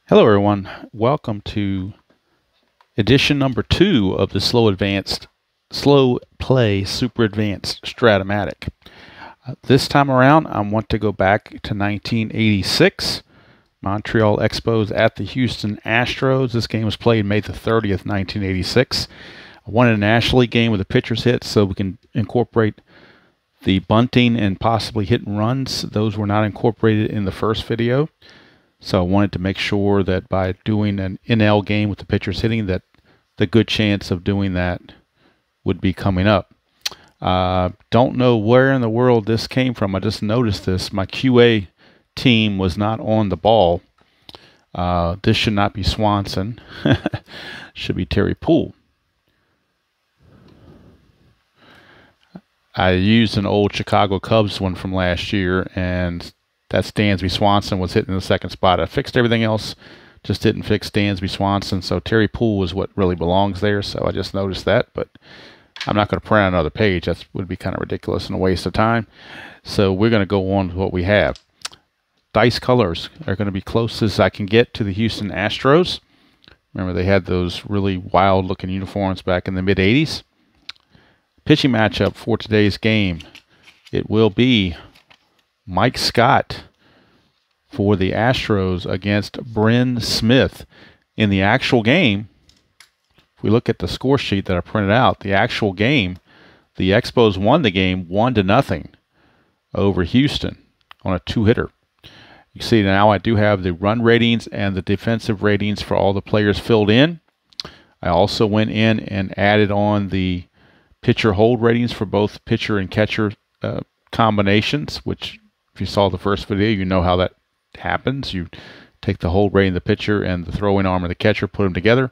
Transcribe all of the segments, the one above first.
Hello everyone, welcome to edition number 2 of the Slow Play Super Advanced Strat-O-Matic. This time around I want to go back to 1986, Montreal Expos at the Houston Astros. This game was played May the 30th, 1986. I wanted a National League game with a pitcher's hit so we can incorporate the bunting and possibly hit and runs. Those were not incorporated in the first video. So I wanted to make sure that by doing an NL game with the pitchers hitting, that the good chance of doing that would be coming up. Don't know where in the world this came from. I just noticed this. My QA team was not on the ball. This should not be Swanson. Should be Terry Poole. I used an old Chicago Cubs one from last year, and that's Dansby Swanson was hitting the second spot. I fixed everything else, just didn't fix Dansby Swanson. So Terry Poole is what really belongs there. So I just noticed that, but I'm not going to print out another page. That would be kind of ridiculous and a waste of time. So we're going to go on with what we have. Dice colors are going to be close as I can get to the Houston Astros. Remember, they had those really wild-looking uniforms back in the mid-'80s. Pitching matchup for today's game, it will be Mike Scott for the Astros against Bryn Smith. In the actual game, if we look at the score sheet that I printed out, the actual game, the Expos won the game 1-0 over Houston on a two-hitter. You see now I do have the run ratings and the defensive ratings for all the players filled in. I also went in and added on the pitcher hold ratings for both pitcher and catcher combinations, which if you saw the first video, you know how that happens. You take the hold rating of the pitcher and the throwing arm of the catcher, put them together.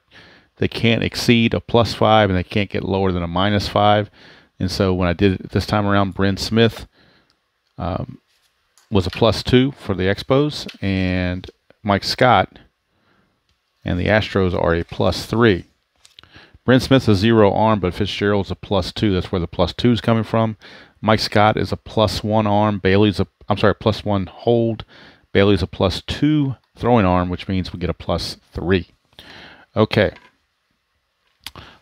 They can't exceed a +5 and they can't get lower than a -5. And so when I did it this time around, Bryn Smith was a +2 for the Expos, and Mike Scott and the Astros are a +3. Bryn Smith's a 0 arm, but Fitzgerald's a +2. That's where the +2 is coming from. Mike Scott is a +1 arm. +1 hold. Bailey's a +2 throwing arm, which means we get a +3. Okay.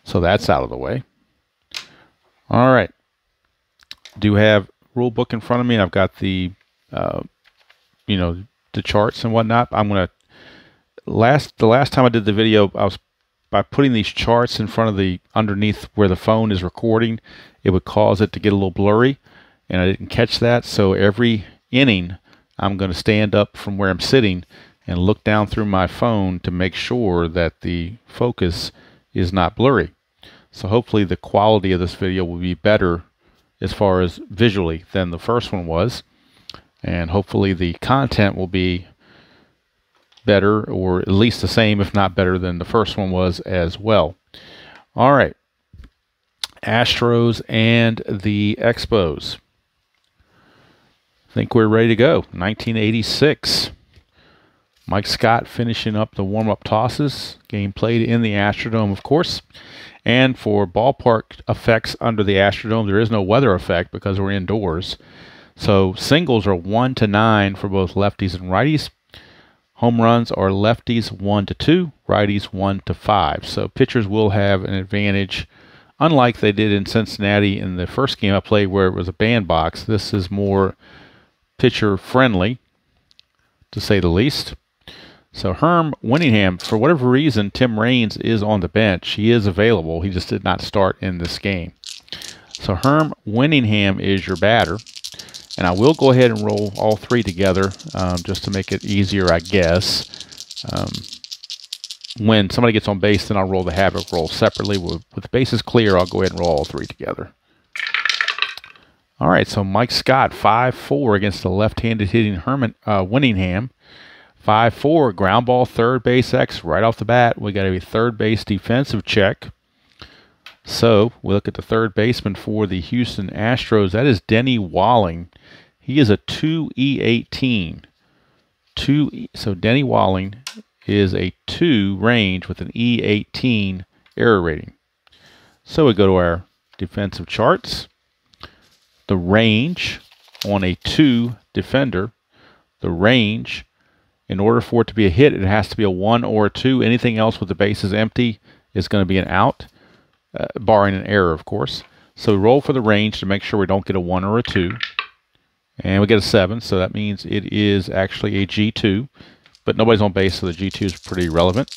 So that's out of the way. All right. Do have rule book in front of me, and I've got the, the charts and whatnot. I'm going to, the last time I did the video, I was, by putting these charts in front of the, underneath where the phone is recording, it would cause it to get a little blurry, and I didn't catch that. So every inning, I'm going to stand up from where I'm sitting and look down through my phone to make sure that the focus is not blurry. So hopefully the quality of this video will be better as far as visually than the first one was, and hopefully the content will be better, or at least the same, if not better, than the first one was as well. All right. Astros and the Expos. I think we're ready to go. 1986. Mike Scott finishing up the warm-up tosses. Game played in the Astrodome, of course. And for ballpark effects under the Astrodome, there is no weather effect because we're indoors. So singles are 1 to 9 for both lefties and righties. Home runs are lefties 1 to 2, righties 1 to 5. So pitchers will have an advantage, unlike they did in Cincinnati in the first game I played where it was a bandbox. This is more pitcher friendly, to say the least. So Herm Winningham, for whatever reason, Tim Raines is on the bench. He is available. He just did not start in this game. So Herm Winningham is your batter. And I will go ahead and roll all three together just to make it easier, I guess. When somebody gets on base, then I'll roll the havoc roll separately. With the bases clear, I'll go ahead and roll all three together. All right, so Mike Scott, 5-4 against the left-handed hitting Winningham. 5-4, ground ball, third base X right off the bat. We got a third base defensive check. So we look at the third baseman for the Houston Astros. That is Denny Walling. He is a 2E18. So Denny Walling is a 2 range with an E18 error rating. So we go to our defensive charts. The range on a 2 defender, the range In order for it to be a hit, it has to be a 1 or a 2. Anything else with the bases empty is going to be an out, barring an error, of course. So we roll for the range to make sure we don't get a 1 or a 2. And we get a 7, so that means it is actually a G2. But nobody's on base, so the G2 is pretty relevant.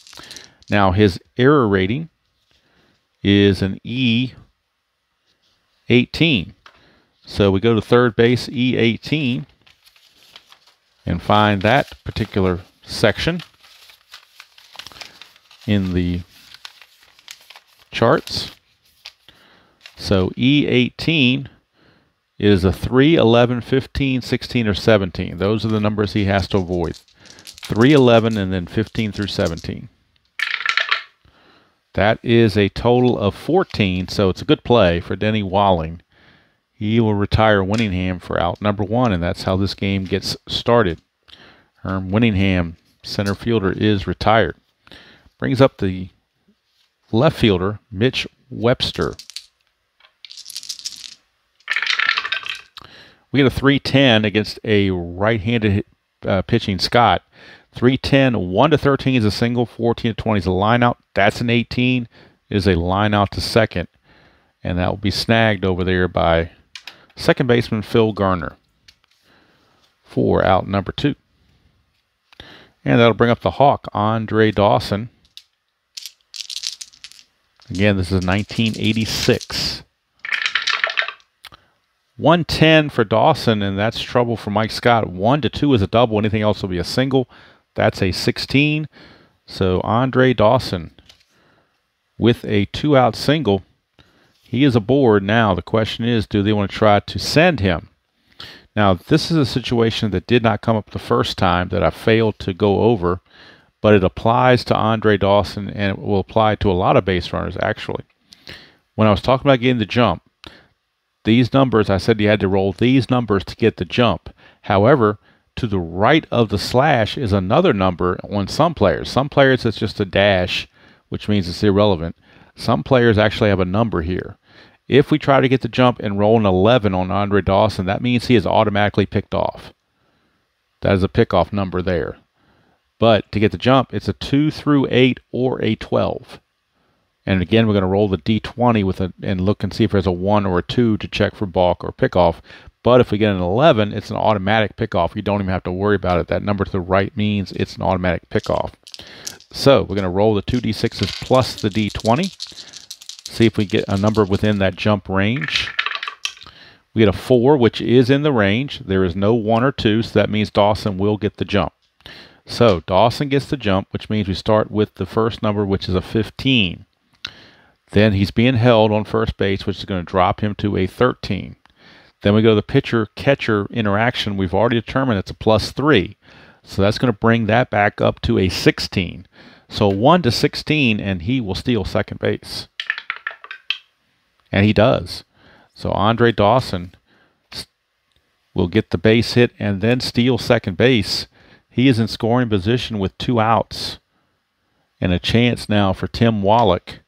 Now his error rating is an E18. So we go to third base, E18, and find that particular section in the charts. So E18 is a 3, 11, 15, 16, or 17. Those are the numbers he has to avoid. 3, 11, and then 15 through 17. That is a total of 14, so it's a good play for Denny Walling. He will retire Winningham for out number 1, and that's how this game gets started. Herm Winningham, center fielder, is retired. Brings up the left fielder, Mitch Webster. We get a 3-10 against a right-handed pitching Scott. 3-10, 1-13 is a single, 14-20 is a line out. That's an 18, is a line out to second. And that will be snagged over there by second baseman Phil Garner for out number 2. And that'll bring up the Hawk, Andre Dawson. Again, this is 1986. 110 for Dawson, and that's trouble for Mike Scott. 1-2 is a double. Anything else will be a single. That's a 16. So Andre Dawson with a 2-out single. He is aboard now. The question is, do they want to try to send him? Now, this is a situation that did not come up the first time that I failed to go over, but it applies to Andre Dawson, and it will apply to a lot of base runners, actually. When I was talking about getting the jump, these numbers, I said you had to roll these numbers to get the jump. However, to the right of the slash is another number on some players. Some players it's just a dash, which means it's irrelevant. Some players actually have a number here. If we try to get the jump and roll an 11 on Andre Dawson, that means he is automatically picked off. That is a pickoff number there. But to get the jump, it's a 2 through 8 or a 12. And again, we're going to roll the D20 with and look and see if there's a 1 or a 2 to check for balk or pickoff. But if we get an 11, it's an automatic pickoff. You don't even have to worry about it. That number to the right means it's an automatic pickoff. So we're going to roll the 2d6s plus the d20. See if we get a number within that jump range. We get a 4, which is in the range. There is no 1 or 2, so that means Dawson will get the jump. So Dawson gets the jump, which means we start with the first number, which is a 15. Then he's being held on first base, which is going to drop him to a 13. Then we go to the pitcher-catcher interaction. We've already determined it's a +3. So that's going to bring that back up to a 16. So 1 to 16, and he will steal second base. And he does. So Andre Dawson will get the base hit and then steal second base. He is in scoring position with 2 outs. And a chance now for Tim Wallach.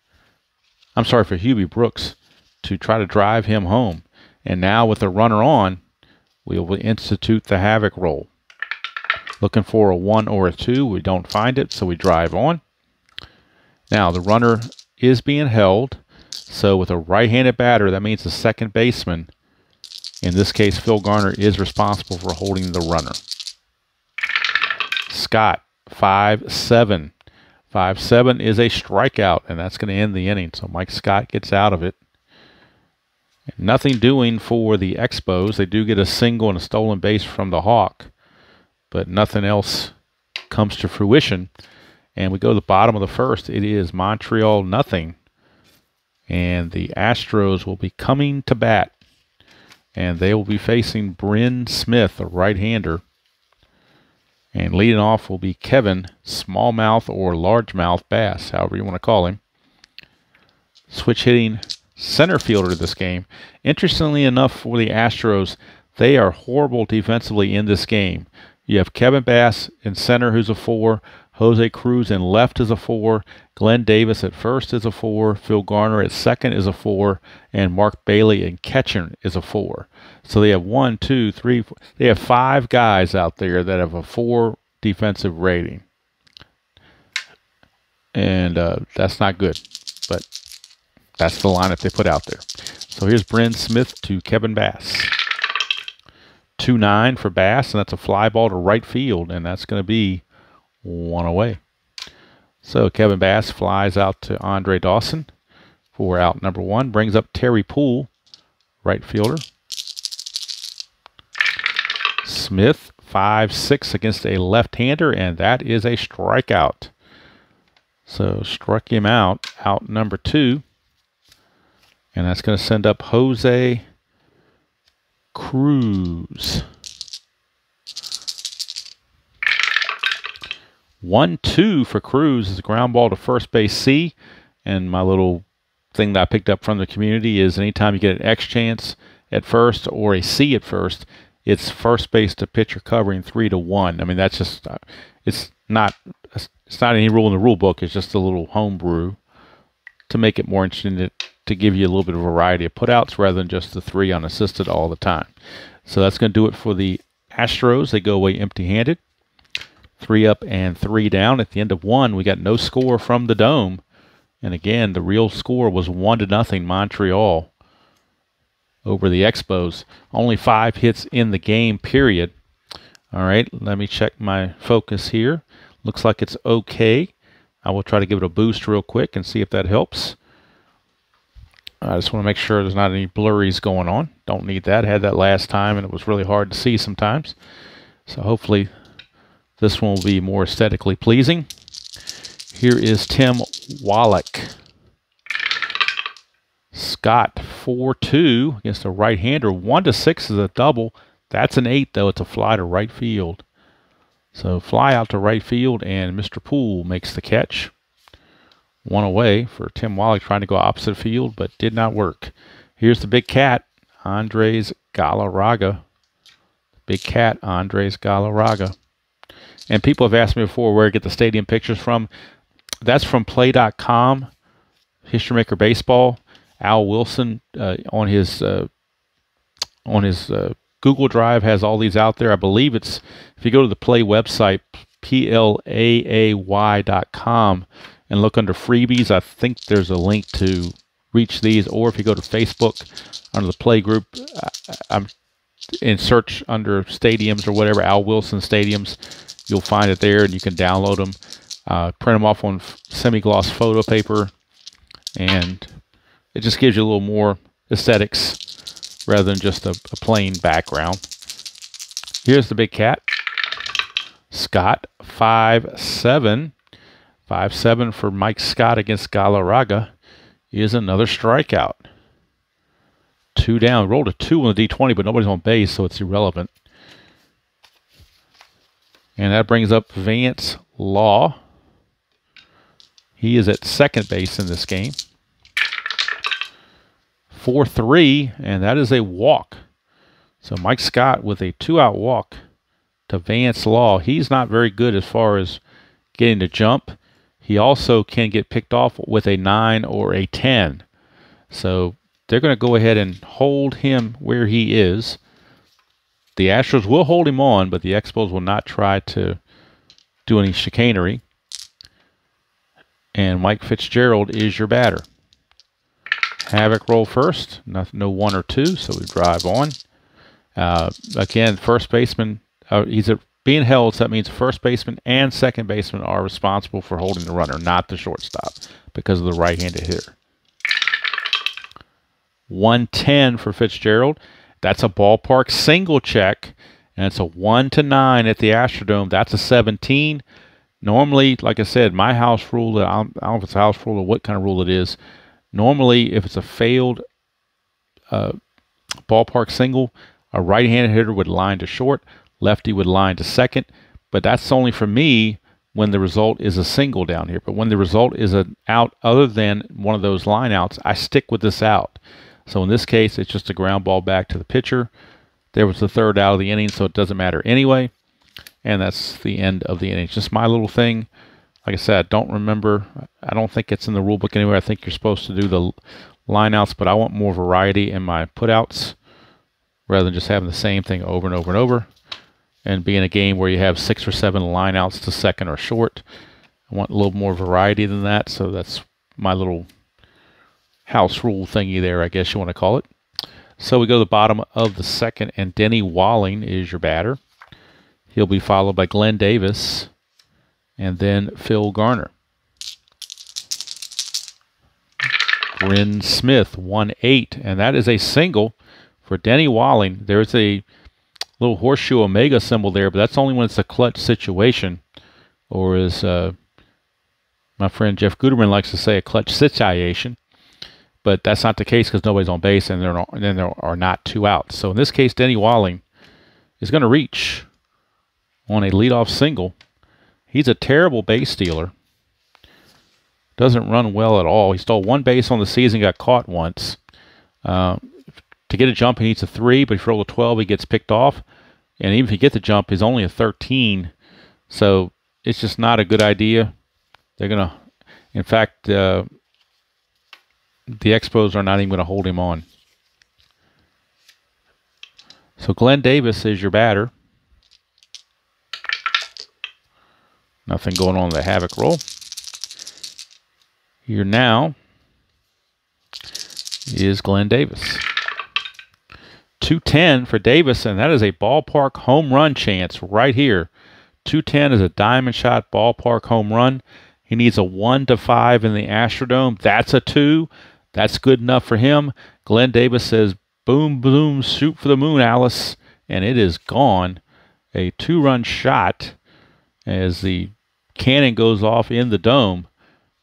I'm sorry, for Hubie Brooks to try to drive him home. And now with a runner on, we will institute the havoc roll. Looking for a 1 or a 2. We don't find it, so we drive on. Now the runner is being held. So with a right-handed batter, that means the second baseman, in this case Phil Garner, is responsible for holding the runner. Scott, 5-7. 5-7 is a strikeout, and that's going to end the inning. So Mike Scott gets out of it. Nothing doing for the Expos. They do get a single and a stolen base from the Hawk, but nothing else comes to fruition. And we go to the bottom of the first. It is Montreal 0. And the Astros will be coming to bat. And they will be facing Bryn Smith, a right-hander. And leading off will be Kevin Smallmouth or Largemouth Bass, however you want to call him. Switch hitting center fielder this game. Interestingly enough for the Astros, they are horrible defensively in this game. You have Kevin Bass in center, who's a 4. Jose Cruz in left is a 4. Glenn Davis at first is a 4. Phil Garner at second is a 4. And Mark Bailey in catching is a 4. So they have 1, 2, 3, 4. They have 5 guys out there that have a 4 defensive rating. And that's not good, but that's the lineup they put out there. So here's Bryn Smith to Kevin Bass. 2-9 for Bass, and that's a fly ball to right field, and that's going to be 1 away. So Kevin Bass flies out to Andre Dawson for out number 1. Brings up Terry Poole, right fielder. Smith, 5-6 against a left-hander, and that is a strikeout. So struck him out number 2. And that's going to send up Jose Cruz. 1-2 for Cruz is a ground ball to first base C. And my little thing that I picked up from the community is anytime you get an X chance at first or a C at first, it's first base to pitcher covering 3-1. I mean, that's just it's not any rule in the rule book. It's just a little homebrew to make it more interesting, to give you a little bit of variety of putouts rather than just the 3 unassisted all the time. So that's going to do it for the Astros. They go away empty-handed. 3 up and 3 down. At the end of 1, we got no score from the Dome. And again, the real score was 1-0 Montreal over the Expos. Only 5 hits in the game, period. All right, let me check my focus here. Looks like it's okay. I will try to give it a boost real quick and see if that helps. I just want to make sure there's not any blurries going on. Don't need that. Had that last time, and it was really hard to see sometimes. So hopefully this one will be more aesthetically pleasing. Here is Tim Wallach. Scott, 4-2 against a right-hander. 1-6 is a double. That's an 8, though. It's a fly to right field. So fly out to right field, and Mr. Poole makes the catch. 1 away for Tim Wallach, trying to go opposite field, but did not work. Here's the big cat, Andres Galarraga. Big cat, Andres Galarraga. And people have asked me before where to get the stadium pictures from. That's from Play.com, History Maker Baseball. Al Wilson on his Google Drive has all these out there. I believe it's, if you go to the Play website, plaay.com, and look under freebies, I think there's a link to reach these. Or if you go to Facebook under the Play group, I'm in search under stadiums or whatever, Al Wilson stadiums, you'll find it there, and you can download them, print them off on semi-gloss photo paper, and it just gives you a little more aesthetics rather than just a plain background. Here's the big cat, Scott, 5-7. 5-7 for Mike Scott against Galarraga is another strikeout. 2 down. Rolled a 2 on the D20, but nobody's on base, so it's irrelevant. And that brings up Vance Law. He is at second base in this game. 4-3, and that is a walk. So Mike Scott with a 2-out walk to Vance Law. He's not very good as far as getting to jump. He also can get picked off with a 9 or a 10. So they're going to go ahead and hold him where he is. The Astros will hold him on, but the Expos will not try to do any chicanery. And Mike Fitzgerald is your batter. Havoc roll first. No 1 or 2, so we drive on. Again, first baseman, he's being held, so that means first baseman and second baseman are responsible for holding the runner, not the shortstop, because of the right-handed hitter. 110 for Fitzgerald. That's a ballpark single check, and it's a 1-9 at the Astrodome. That's a 17. Normally, like I said, my house rule, I don't know if it's a house rule or what kind of rule it is. Normally, if it's a failed ballpark single, a right-handed hitter would line to short, lefty would line to second, but that's only for me when the result is a single down here. But when the result is an out other than one of those line outs, I stick with this out. So in this case, it's just a ground ball back to the pitcher. There was the 3rd out of the inning, so it doesn't matter anyway. And that's the end of the inning. It's just my little thing. Like I said, I don't remember. I don't think it's in the rule book anywhere. I think you're supposed to do the line outs, but I want more variety in my putouts rather than just having the same thing over and over and over. and being a game where you have 6 or 7 lineouts to second or short. I want a little more variety than that, so that's my little house rule thingy there, I guess you want to call it. So we go to the bottom of the second, and Denny Walling is your batter. He'll be followed by Glenn Davis and then Phil Garner. Bryn Smith, 1-8, and that is a single for Denny Walling. There's a little horseshoe omega symbol there, but that's only when it's a clutch situation, or as my friend Jeff Guterman likes to say, a clutch situation. But that's not the case because nobody's on base, and there are not 2 outs. So in this case, Denny Walling is going to reach on a leadoff single. He's a terrible base stealer. Doesn't run well at all. He stole 1 base on the season, got caught once. To get a jump, he needs a 3, but if you roll a 12, he gets picked off. And even if he gets the jump, he's only a 13. So it's just not a good idea. They're going to, in fact, the Expos are not even going to hold him on. So Glenn Davis is your batter. Nothing going on in the havoc roll. Here now is Glenn Davis. 210 for Davis, and that is a ballpark home run chance right here. 210 is a diamond shot ballpark home run. He needs a 1-5 in the Astrodome. That's a 2. That's good enough for him. Glenn Davis says, boom, boom, shoot for the moon, Alice. And it is gone. A 2-run shot as the cannon goes off in the dome.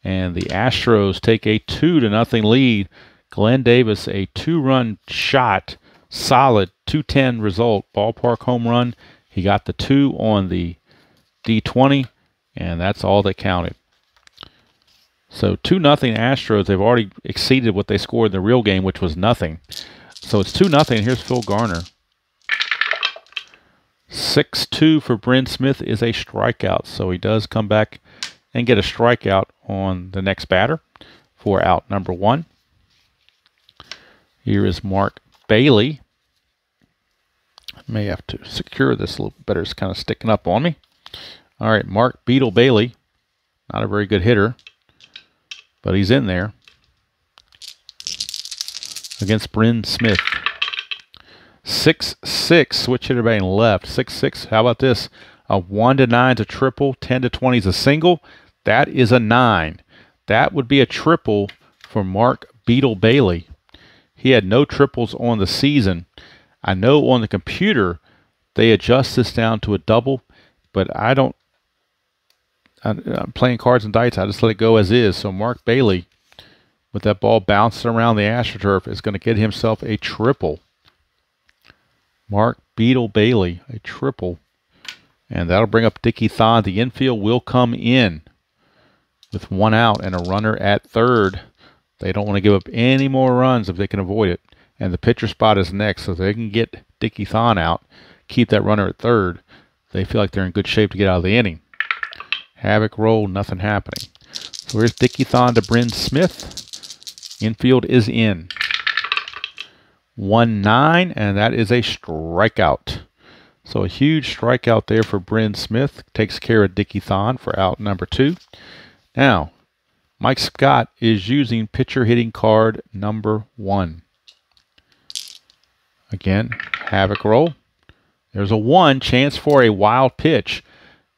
And the Astros take a 2-0 lead. Glenn Davis, a 2-run shot. Solid 210 result. Ballpark home run. He got the 2 on the D20. And that's all that counted. So 2-0 Astros. They've already exceeded what they scored in the real game, which was nothing. So it's 2-0. Here's Phil Garner. 6-2 for Bryn Smith is a strikeout. So he does come back and get a strikeout on the next batter for out number 1. Here is Mark Bailey. I may have to secure this a little better. It's kind of sticking up on me. All right, Mark Beetle Bailey. Not a very good hitter, but he's in there against Bryn Smith. 6-6, switch hitter batting left. 6-6, how about this? A 1-9 is a triple, 10-20 is a single. That is a 9. That would be a triple for Mark Beetle Bailey. He had no triples on the season. I know on the computer they adjust this down to a double, but I'm playing cards and dice. I just let it go as is. So Mark Bailey, with that ball bouncing around the AstroTurf, is going to get himself a triple. Mark Beetle Bailey, a triple. And that'll bring up Dickie Thon. The infield will come in with 1 out and a runner at third. They don't want to give up any more runs if they can avoid it. And the pitcher spot is next, so if they can get Dickie Thon out, keep that runner at third, they feel like they're in good shape to get out of the inning. Havoc roll, nothing happening. So here's Dickie Thon to Bryn Smith. Infield is in. 1-9, and that is a strikeout. So a huge strikeout there for Bryn Smith. Takes care of Dickie Thon for out number 2. Now, Mike Scott is using pitcher hitting card number 1. Again, havoc roll. There's a 1, chance for a wild pitch.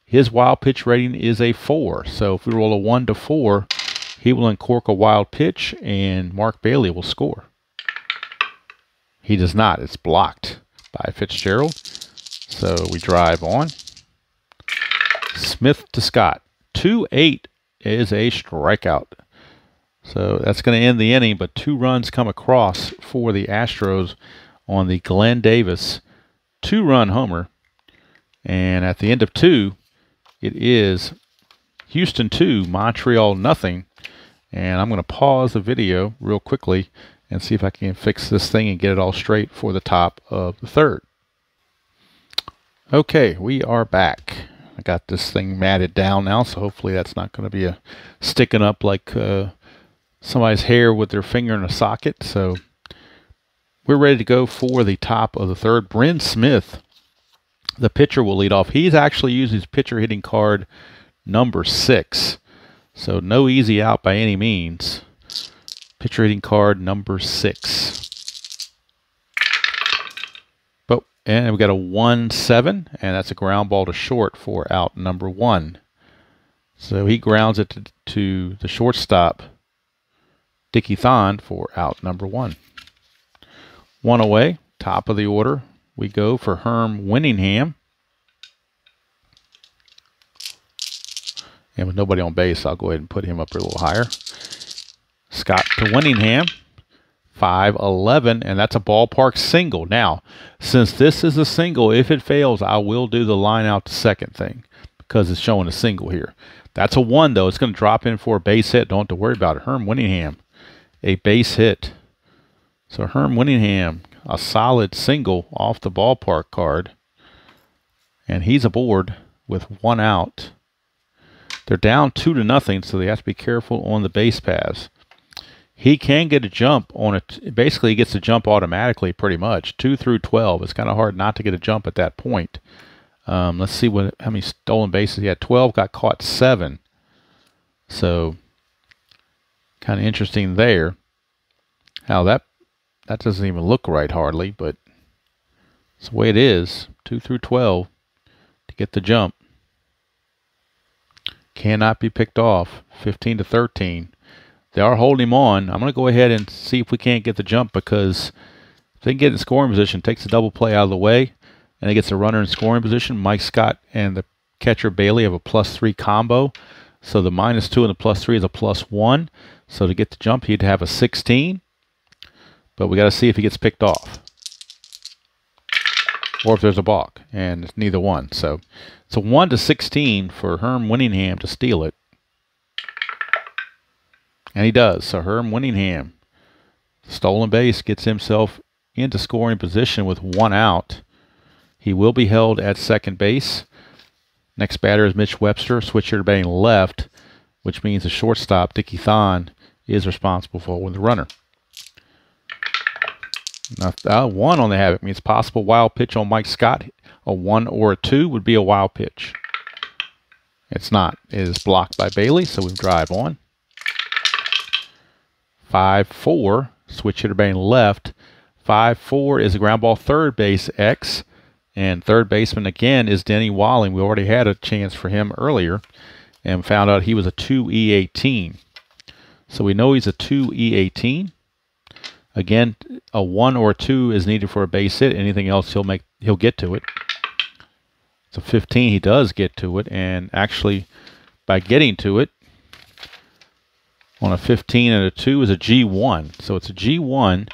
His wild pitch rating is a 4. So if we roll a 1-4, he will uncork a wild pitch and Mark Bailey will score. He does not. It's blocked by Fitzgerald. So we drive on. Smith to Scott. 2-8 is a strikeout. So that's going to end the inning, but 2 runs come across for the Astros on the Glenn Davis 2-run homer. And at the end of 2, it is Houston 2, Montreal nothing. And I'm going to pause the video real quickly and see if I can fix this thing and get it all straight for the top of the 3rd. Okay, we are back. I got this thing matted down now, so hopefully that's not going to be sticking up like somebody's hair with their finger in a socket. So we're ready to go for the top of the 3rd. Bryn Smith The pitcher will lead off. He's actually used his pitcher hitting card number 6. So no easy out by any means. Pitcher hitting card number 6. But and we got a 1-7, and that's a ground ball to short for out number 1. So he grounds it to the shortstop, Dickie Thon, for out number 1. 1 away, top of the order. We go for Herm Winningham. And with nobody on base, I'll go ahead and put him up a little higher. Scott to Winningham. 5-11, and that's a ballpark single. Now, since this is a single, if it fails, I will do the line out to second thing because it's showing a single here. That's a 1, though. It's going to drop in for a base hit. Don't have to worry about it. Herm Winningham, a base hit. So Herm Winningham, a solid single off the ballpark card. And he's aboard with 1 out. They're down 2-0, so they have to be careful on the base paths. He can get a jump on it. Basically, he gets a jump automatically pretty much. 2 through 12. It's kind of hard not to get a jump at that point. Let's see how many stolen bases he had. 12, got caught 7. So kind of interesting there. How that doesn't even look right hardly, but it's the way it is. 2 through 12 to get the jump. Cannot be picked off. 15-13. They are holding him on. I'm going to go ahead and see if we can't get the jump because if they can get in scoring position, takes the double play out of the way, and he gets a runner in scoring position. Mike Scott and the catcher Bailey have a +3 combo. So the -2 and the +3 is a +1. So to get the jump, he'd have a 16. But we got to see if he gets picked off or if there's a balk, and it's neither one. So it's a 1-16 for Herm Winningham to steal it. And he does. So Herm Winningham, stolen base, gets himself into scoring position with 1 out. He will be held at second base. Next batter is Mitch Webster, switcher to batting left, which means the shortstop, Dickie Thon, is responsible for the runner. Now, 1 on the havoc means possible wild pitch on Mike Scott. A 1 or a 2 would be a wild pitch. It's not. It is blocked by Bailey, so we drive on. 5-4, switch hitter batting left. 5-4 is a ground ball third base X, and third baseman again is Denny Walling. We already had a chance for him earlier and found out he was a 2E18. So we know he's a 2E18. Again, a 1 or a 2 is needed for a base hit. Anything else, he'll get to it. So 15, he does get to it, and actually by getting to it, on a 15 and a 2 is a G1. So it's a G1.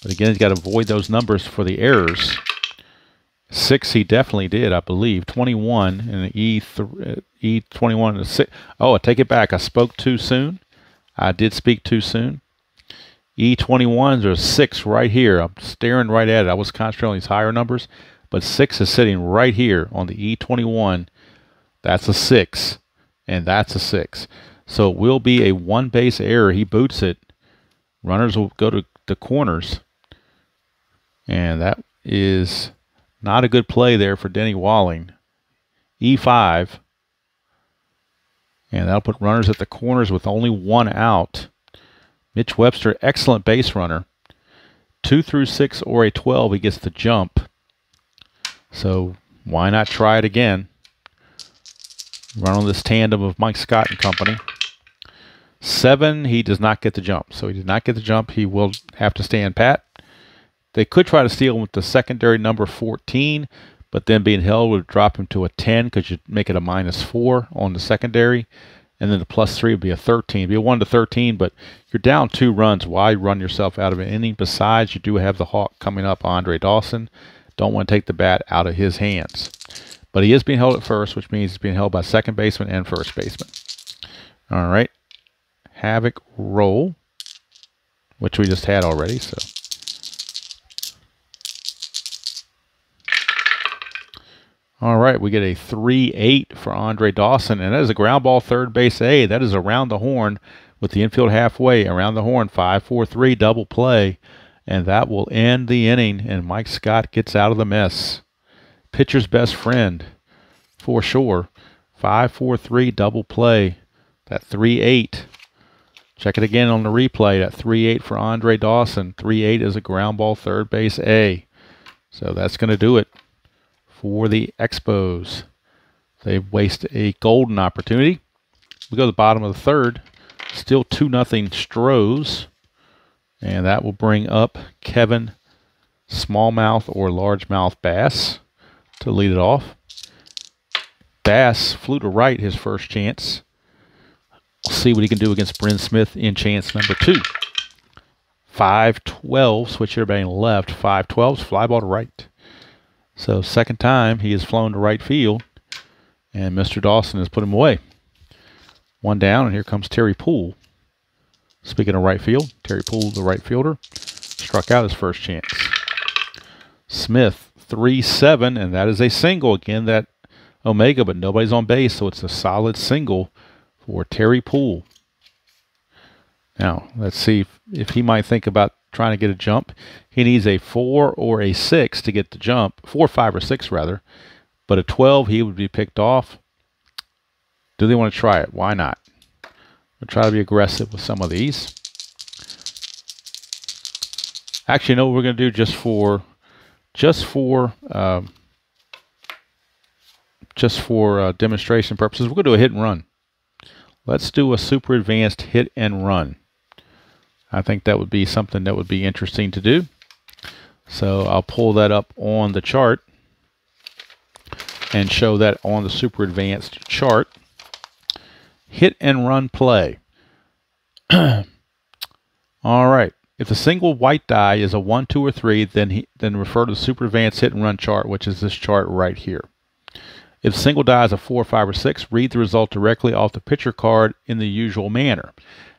But again, he's got to avoid those numbers for the errors. 6 he definitely did, I believe. 21 and an E21 and a 6. Oh, I take it back. I spoke too soon. I did speak too soon. E21s are 6 right here. I'm staring right at it. I was concentrating on these higher numbers. But 6 is sitting right here on the E21. That's a 6. And that's a 6. So it will be a 1 base error. He boots it. Runners will go to the corners. And that is not a good play there for Denny Walling. E5. And that'll put runners at the corners with only 1 out. Mitch Webster, excellent base runner. 2 through 6 or a 12, he gets the jump. So why not try it again? Run on this tandem of Mike Scott and company. 7, he does not get the jump. So he did not get the jump. He will have to stand pat. They could try to steal him with the secondary number 14, but then being held would drop him to a 10 because you'd make it a -4 on the secondary. And then the +3 would be a 13. It'd be a 1-13, but you're down 2 runs. Why run yourself out of an inning? Besides, you do have the Hawk coming up, Andre Dawson. Don't want to take the bat out of his hands. But he is being held at first, which means he's being held by second baseman and first baseman. All right. Havoc roll, which we just had already. So, all right, we get a 3-8 for Andre Dawson, and that is a ground ball third base A. That is around the horn with the infield halfway around the horn. 5-4-3 double play, and that will end the inning. And Mike Scott gets out of the mess. pitcher's best friend for sure. 5-4-3 double play. That 3-8. Check it again on the replay. That 3-8 for Andre Dawson. 3-8 is a ground ball third base A. So that's going to do it for the Expos. They waste a golden opportunity. We go to the bottom of the third. Still 2-0 Stros. And that will bring up Kevin Smallmouth or Largemouth Bass to lead it off. Bass flew to right his first chance. We'll see what he can do against Bryn Smith in chance number 2. 5-12, switch hitter batting left. 5-12's fly ball to right. So second time he has flown to right field, and Mr. Dawson has put him away. One down, and here comes Terry Poole. Speaking of right field, Terry Poole, the right fielder, struck out his first chance. Smith, 3-7, and that is a single. Again, that Omega, but nobody's on base, so it's a solid single for Terry Poole. Now, let's see if he might think about trying to get a jump. He needs a 4 or a 6 to get the jump. 4, 5, or 6, rather. But a 12, he would be picked off. Do they want to try it? Why not? We'll try to be aggressive with some of these. Actually, you know what we're going to do just for demonstration purposes? We're going to do a hit and run. Let's do a super advanced hit and run. I think that would be something that would be interesting to do. So I'll pull that up on the chart and show that on the super advanced chart. Hit and run play. All right. If the single white die is a 1, 2, or 3, then refer to the super advanced hit and run chart, which is this chart right here. If the single die is a 4, 5, or 6, read the result directly off the pitcher card in the usual manner.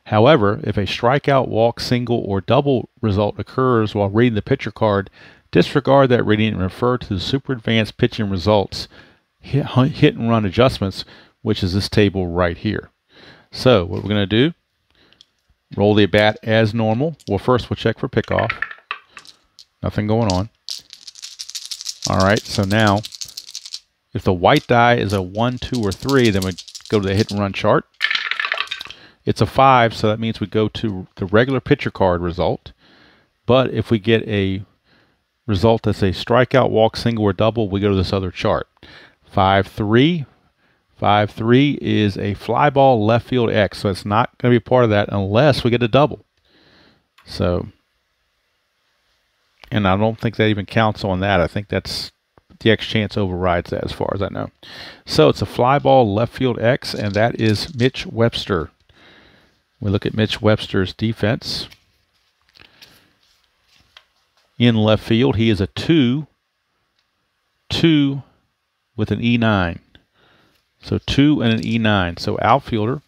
However, if a strikeout, walk, single, or double result occurs while reading the pitcher card, disregard that reading and refer to the super advanced pitching results hit and run adjustments, which is this table right here. So what we're going to do, roll the bat as normal. Well, first we'll check for pickoff. Nothing going on. All right, so now if the white die is a 1, 2, or 3, then we go to the hit and run chart. It's a 5, so that means we go to the regular pitcher card result. But if we get a result that's a strikeout, walk, single, or double, we go to this other chart. 5-3. 5-3 is a fly ball left field X, so it's not going to be part of that unless we get a double. So, and I don't think that even counts on that. I think that's the X chance overrides that as far as I know. So it's a fly ball left field X, and that is Mitch Webster. We look at Mitch Webster's defense. In left field, he is a 2 with an E9. So 2 and an E9. So outfielder,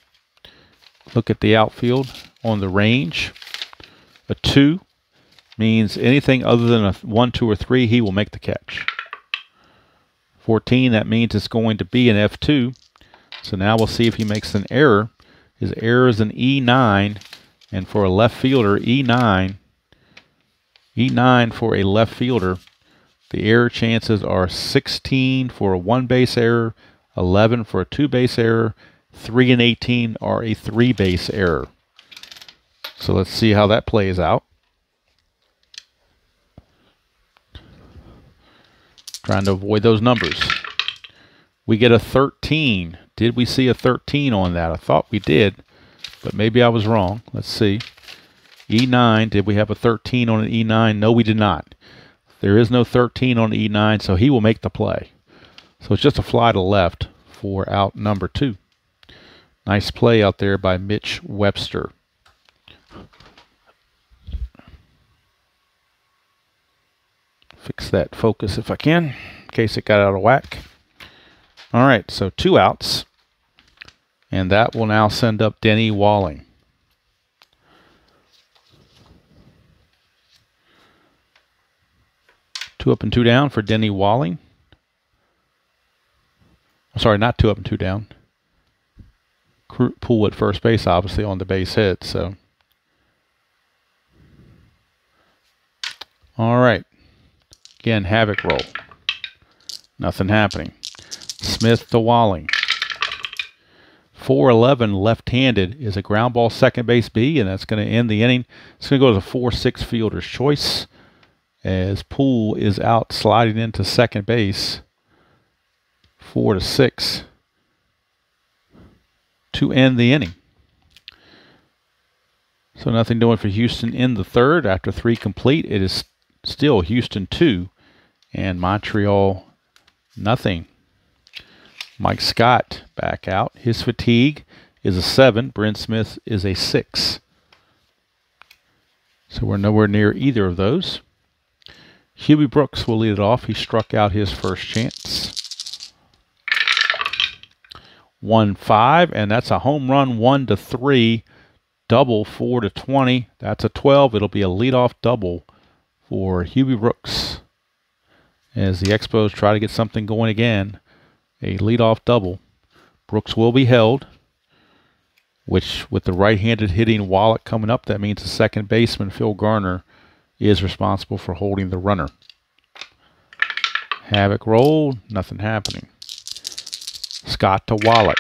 look at the outfield on the range. A 2 means anything other than a 1, 2, or 3, he will make the catch. 14, that means it's going to be an F2. So now we'll see if he makes an error. His error is an E9, and for a left fielder, E9 for a left fielder, the error chances are 16 for a 1 base error, 11 for a 2 base error, 3 and 18 are a 3 base error. So let's see how that plays out. Trying to avoid those numbers. We get a 13. Did we see a 13 on that? I thought we did, but maybe I was wrong. Let's see. E9, did we have a 13 on an E9? No, we did not. There is no 13 on the E9, so he will make the play. So it's just a fly to left for out number 2. Nice play out there by Mitch Webster. Fix that focus if I can, in case it got out of whack. All right, so 2 outs. And that will now send up Denny Walling. Two up and 2 down for Denny Walling. I'm sorry, not 2 up and 2 down. Poole at first base, obviously, on the base hit. So, all right. Again, havoc roll. Nothing happening. Smith to Walling. 4-11 left-handed is a ground ball second base B, and that's going to end the inning. It's going to go to the 4-6 fielder's choice as Poole is out sliding into second base. 4-6 to end the inning. So nothing doing for Houston in the third. After 3 complete, it is still Houston 2 and Montreal nothing. Mike Scott back out. His fatigue is a 7. Brent Smith is a 6. So we're nowhere near either of those. Hubie Brooks will lead it off. He struck out his first chance. 1-5, and that's a home run. 1-3. Double 4-20. That's a 12. It'll be a leadoff double for Hubie Brooks as the Expos try to get something going again. A leadoff double. Brooks will be held, which with the right-handed hitting Wallach coming up, that means the second baseman, Phil Garner, is responsible for holding the runner. Havoc roll, nothing happening. Scott to Wallach.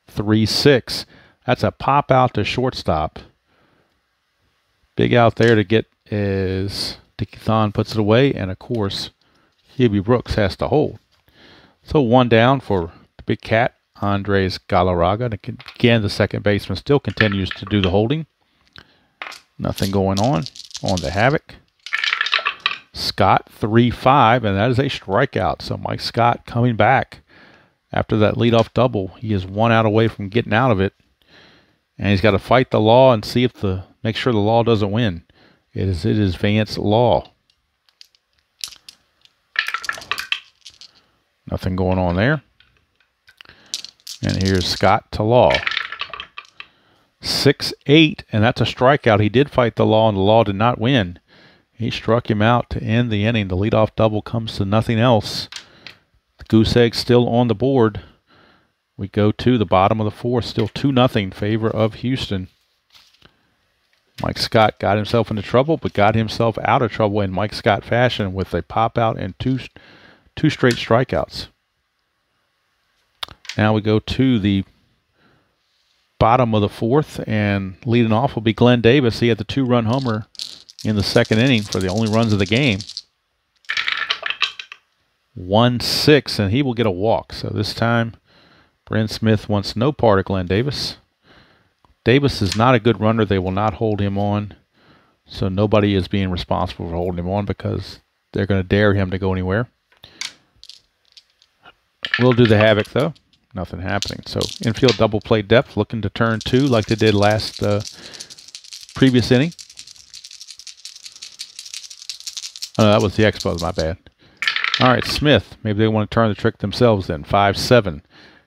3-6. That's a pop out to shortstop. Big out there to get as Dickie Thon puts it away, and of course, Hubie Brooks has to hold. So 1 down for the big cat, Andres Galarraga. And again, the second baseman still continues to do the holding. Nothing going on the Havoc. Scott 3-5, and that is a strikeout. So Mike Scott coming back after that leadoff double. He is 1 out away from getting out of it. And he's got to fight the law and see if make sure the law doesn't win. It is Vance Law. Nothing going on there. And here's Scott to Law. 6-8, and that's a strikeout. He did fight the law, and the law did not win. He struck him out to end the inning. The leadoff double comes to nothing else. The goose egg still on the board. We go to the bottom of the 4th, still 2-0 in favor of Houston. Mike Scott got himself into trouble, but got himself out of trouble in Mike Scott fashion with a pop-out and two straight strikeouts. Now we go to the bottom of the 4th, and leading off will be Glenn Davis. He had the 2-run homer in the second inning for the only runs of the game. 1-6, and he will get a walk. So this time, Brent Smith wants no part of Glenn Davis. Davis is not a good runner. They will not hold him on. So nobody is being responsible for holding him on because they're going to dare him to go anywhere. We'll do the Havoc, though. Nothing happening. So infield double play depth, looking to turn 2 like they did last previous inning. Oh, no, that was the Expos, my bad. All right, Smith. Maybe they want to turn the trick themselves then. 5-7.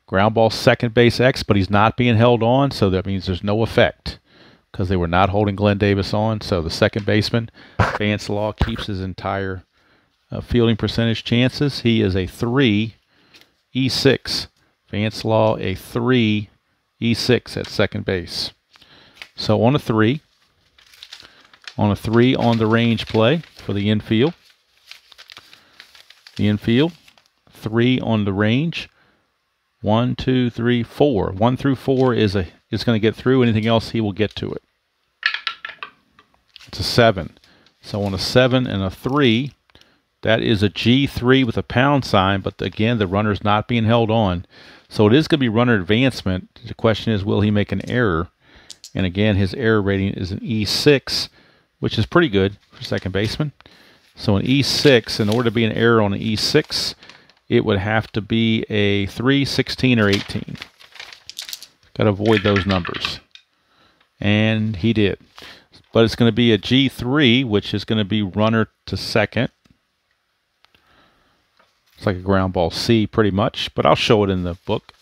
Ground ball second base X, but he's not being held on, so that means there's no effect because they were not holding Glenn Davis on. So the second baseman, Vance Law, keeps his entire fielding percentage chances. He is a 3 E6. Vance Law a 3 E6 at second base. So on a 3 on the range play for the infield. The infield, 3 on the range. 1, 2, 3, 4. 1 through 4 is going to get through. Anything else, he will get to it. It's a 7. So on a 7 and a 3, that is a G3 with a pound sign, but again, the runner's not being held on. So it is going to be runner advancement. The question is, will he make an error? And again, his error rating is an E6, which is pretty good for second baseman. So an E6, in order to be an error on an E6, it would have to be a 3, 16, or 18. Got to avoid those numbers. And he did. But it's going to be a G3, which is going to be runner to second. It's like a ground ball C pretty much, but I'll show it in the book,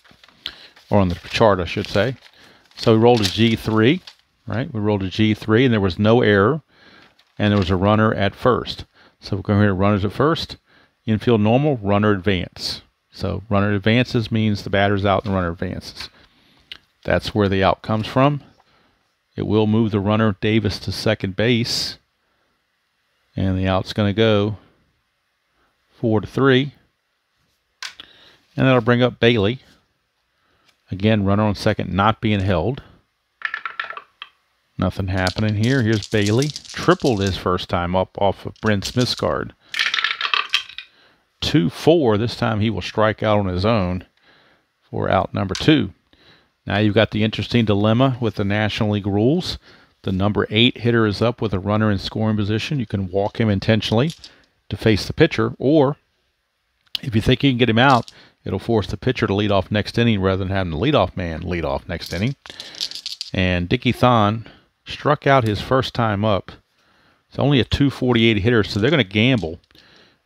or on the chart, I should say. So we rolled a G3, right? We rolled a G3, and there was no error, and there was a runner at first. So we're going to runners at first. Infield normal, runner advance. So runner advances means the batter's out and the runner advances. That's where the out comes from. It will move the runner Davis to second base. And the out's going to go 4-3. And that'll bring up Bailey. Again, runner on second not being held. Nothing happening here. Here's Bailey. Tripled his first time up off of Bryn Smith's card. 2-4. This time he will strike out on his own for out number 2. Now you've got the interesting dilemma with the National League rules. The number 8 hitter is up with a runner in scoring position. You can walk him intentionally to face the pitcher, or if you think you can get him out, it'll force the pitcher to lead off next inning rather than having the leadoff man lead off next inning. And Dickie Thon struck out his first time up. It's only a 248 hitter, so they're going to gamble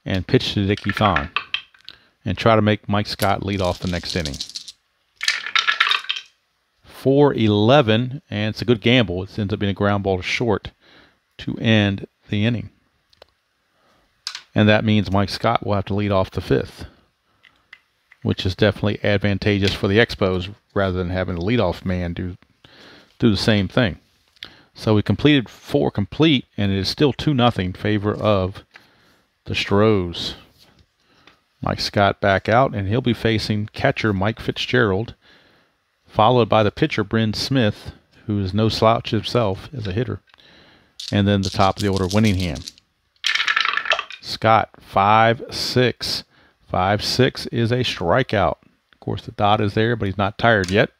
and pitch to Dickie Thon and try to make Mike Scott lead off the next inning. 4-11, and it's a good gamble. It ends up being a ground ball to short to end the inning. And that means Mike Scott will have to lead off the 5th, which is definitely advantageous for the Expos rather than having the leadoff man do the same thing. So we completed 4 complete, and it is still 2-0 in favor of the Stros. Mike Scott back out, and he'll be facing catcher Mike Fitzgerald, followed by the pitcher Bryn Smith, who is no slouch himself as a hitter, and then the top of the order Winningham. Scott 5-6. 5-6 is a strikeout. Of course, the dot is there, but he's not tired yet,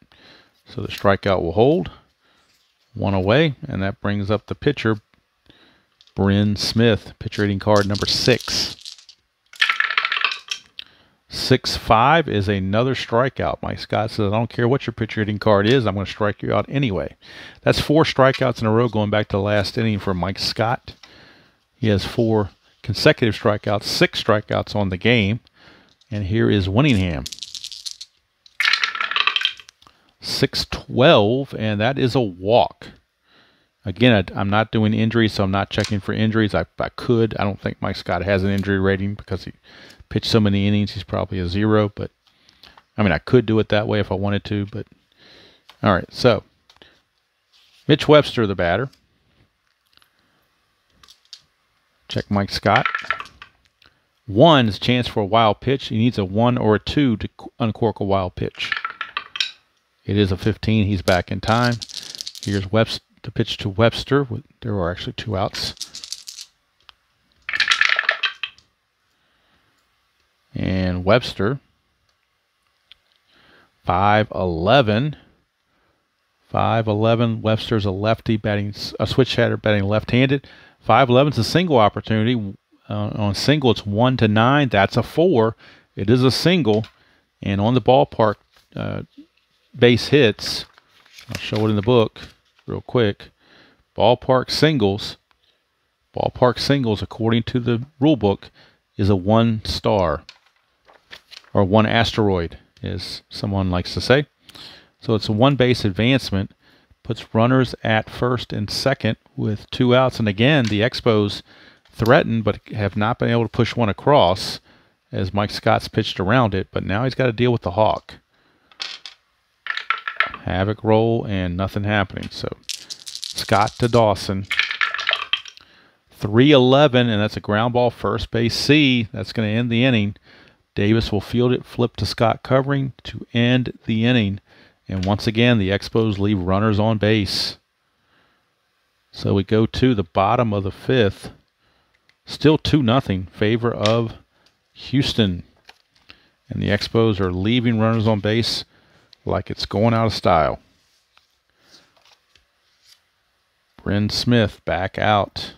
so the strikeout will hold. 1 away, and that brings up the pitcher Bryn Smith, pitcher hitting card number 6. 6-5 is another strikeout. Mike Scott says, I don't care what your pitcher hitting card is, I'm going to strike you out anyway. That's 4 strikeouts in a row going back to the last inning for Mike Scott. He has 4 consecutive strikeouts, 6 strikeouts on the game. And here is Winningham. 6-12, and that is a walk. Again, I'm not doing injuries, so I'm not checking for injuries. I could. I don't think Mike Scott has an injury rating because he pitched so many innings. He's probably a 0, but I mean, I could do it that way if I wanted to, but all right. So Mitch Webster, the batter. Check Mike Scott. 1 is a chance for a wild pitch. He needs a 1 or a 2 to uncork a wild pitch. It is a 15. He's back in time. Here's Webster. The pitch to Webster. There are actually 2 outs. And Webster, 5-11. 5-11. Webster's a lefty batting, a switch hitter batting left-handed. 5-11 is a single opportunity. On single, it's 1-9. That's a 4. It is a single. And on the ballpark base hits, I'll show it in the book real quick. Ballpark singles, according to the rule book, is a 1 star, or 1 asteroid, as someone likes to say. So it's a 1 base advancement, puts runners at first and second with 2 outs. And again, the Expos threatened, but have not been able to push one across as Mike Scott's pitched around it. But now he's got to deal with the Hawk. Havoc roll and nothing happening. So Scott to Dawson. 3-11, and that's a ground ball, first base C. That's going to end the inning. Davis will field it, flip to Scott covering to end the inning. And once again, the Expos leave runners on base. So we go to the bottom of the 5th. Still 2-0 favor of Houston. And the Expos are leaving runners on base like it's going out of style. Bryn Smith back out.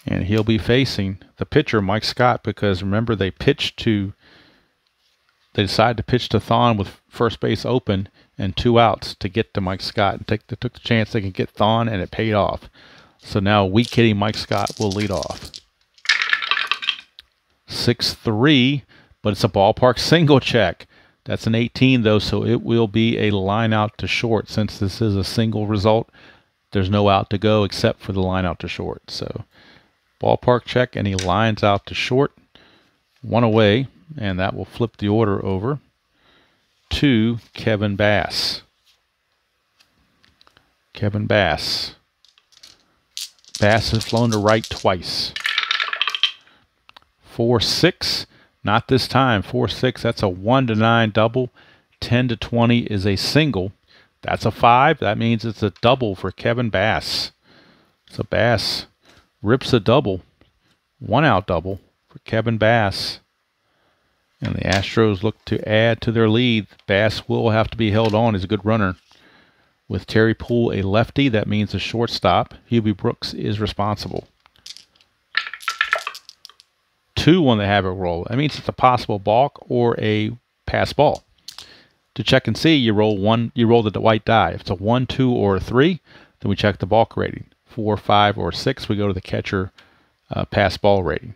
And he'll be facing the pitcher, Mike Scott, because remember they decided to pitch to Thon with first base open and 2 outs to get to Mike Scott. They took the chance they could get Thon, and it paid off. So now weak hitting Mike Scott will lead off. 6-3, but it's a ballpark single check. That's an 18, though, so it will be a line out to short. Since this is a single result, there's no out to go except for the line out to short. So ballpark check, and he lines out to short. 1 away, and that will flip the order over to Kevin Bass. Kevin Bass. Bass has flown to right twice. 4-6. Not this time. 4-6, that's a 1-9 double. 10-20 is a single. That's a 5. That means it's a double for Kevin Bass. So Bass rips a double. 1-out double for Kevin Bass. And the Astros look to add to their lead. Bass will have to be held on. He's a good runner. With Terry Poole a lefty, that means a shortstop. Hubie Brooks is responsible. 2 on the habit roll. That means it's a possible balk or a pass ball. To check and see, you roll the white die. If it's a 1, 2, or a 3, then we check the balk rating. 4, 5, or 6, we go to the catcher pass ball rating.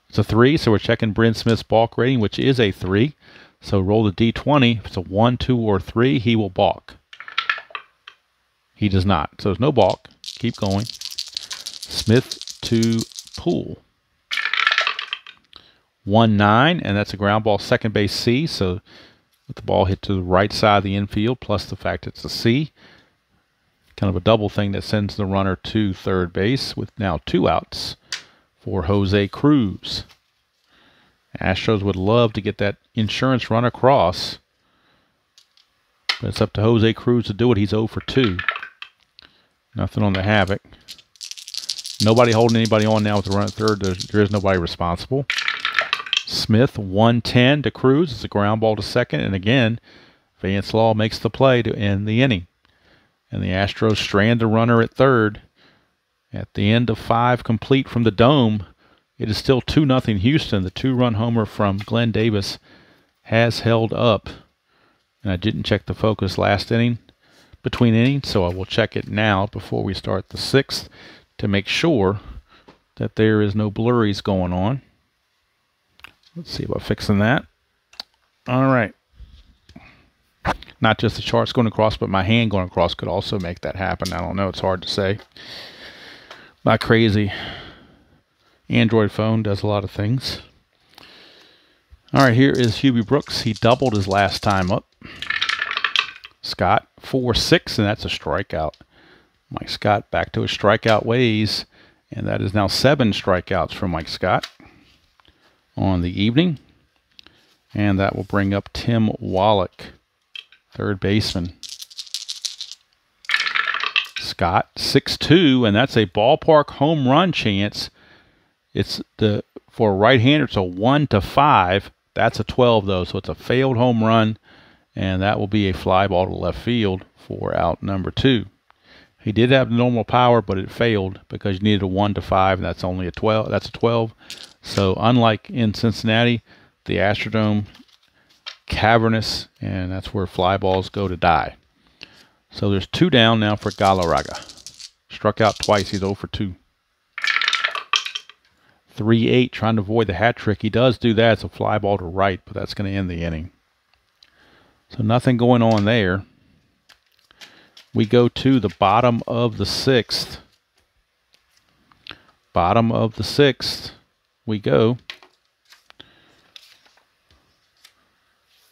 It's a 3, so we're checking Bryn Smith's balk rating, which is a 3. So roll the D20. If it's a 1, 2, or 3, he will balk. He does not. So there's no balk. Keep going. Smith to Poole. 1-9, and that's a ground ball, second base C. So with the ball hit to the right side of the infield, plus the fact it's a C. Kind of a double thing that sends the runner to third base with now 2 outs for Jose Cruz. Astros would love to get that insurance run across, but it's up to Jose Cruz to do it. He's 0 for 2. Nothing on the havoc. Nobody holding anybody on now with the run at third. There is nobody responsible. Smith, 1-10 to Cruz. It's a ground ball to second, and again, Vance Law makes the play to end the inning. And the Astros strand the runner at third. At the end of 5 complete from the Dome, it is still 2-0 Houston. The 2-run homer from Glenn Davis has held up. And I didn't check the focus last inning, between innings, so I will check it now before we start the 6th to make sure that there is no blurries going on. Let's see about fixing that. All right. Not just the charts going across, but my hand going across could also make that happen. I don't know. It's hard to say. My crazy Android phone does a lot of things. All right, here is Hubie Brooks. He doubled his last time up. Scott, 4-6, and that's a strikeout. Mike Scott back to his strikeout ways, and that is now 7 strikeouts for Mike Scott on the evening. And that will bring up Tim Wallach, third baseman. Scott, 6-2, and that's a ballpark home run chance. It's for a right-hander, it's a 1-5. That's a 12, though, so it's a failed home run, and that will be a fly ball to left field for out number 2. He did have normal power, but it failed because you needed a 1-5, and that's only a 12. That's a 12. So unlike in Cincinnati, the Astrodome, cavernous, and that's where fly balls go to die. So there's 2 down now for Galarraga. Struck out twice. He's 0 for 2. 3-8, trying to avoid the hat trick. He does do that. It's a fly ball to right, but that's going to end the inning. So nothing going on there. We go to the bottom of the 6th. Bottom of the 6th we go.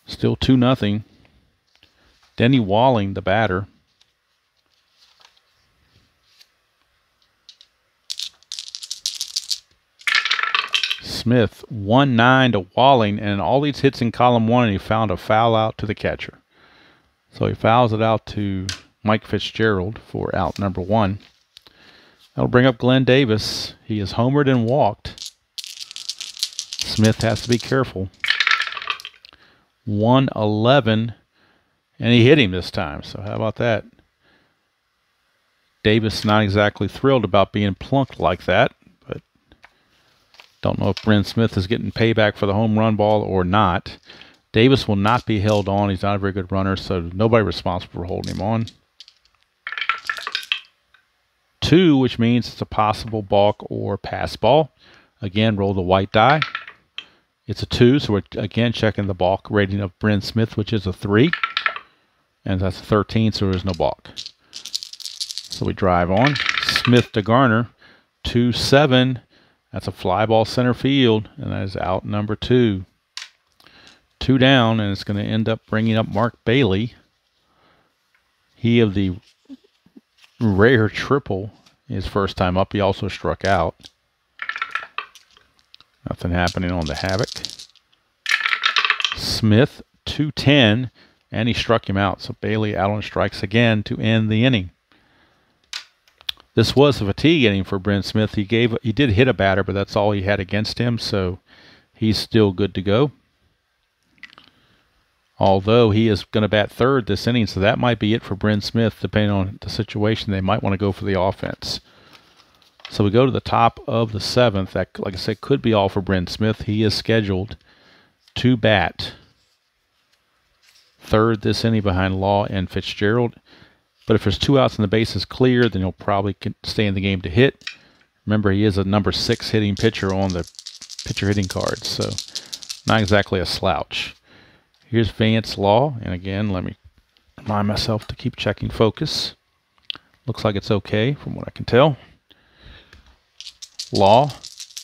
Still 2-0. Denny Walling, the batter. Smith, 1-9 to Walling, and all these hits in column 1, and he found a foul out to the catcher. So he fouls it out to Mike Fitzgerald for out number 1. That'll bring up Glenn Davis. He is homered and walked. Smith has to be careful. 1-11, and he hit him this time. So how about that? Davis not exactly thrilled about being plunked like that, but don't know if Bryn Smith is getting payback for the home run ball or not. Davis will not be held on. He's not a very good runner, so nobody responsible for holding him on. 2, which means it's a possible balk or pass ball. Again, roll the white die. It's a 2, so we're again checking the balk rating of Bryn Smith, which is a 3. And that's a 13, so there's no balk. So we drive on. Smith to Garner, 2-7. That's a fly ball center field, and that is out number 2. 2 down, and it's going to end up bringing up Mark Bailey. He of the rare triple, his first time up. He also struck out. Nothing happening on the Havoc. Smith, 210, and he struck him out. So Bailey out on strikes again to end the inning. This was a fatigue inning for Brent Smith. He did hit a batter, but that's all he had against him, so he's still good to go. Although he is going to bat third this inning, so that might be it for Brent Smith. Depending on the situation, they might want to go for the offense. So we go to the top of the 7th. That, like I said, could be all for Brent Smith. He is scheduled to bat third this inning behind Law and Fitzgerald. But if there's 2 outs and the base is clear, then he'll probably stay in the game to hit. Remember, he is a number 6 hitting pitcher on the pitcher hitting cards, so not exactly a slouch. Here's Vance Law, and again, let me remind myself to keep checking focus. Looks like it's okay from what I can tell. Law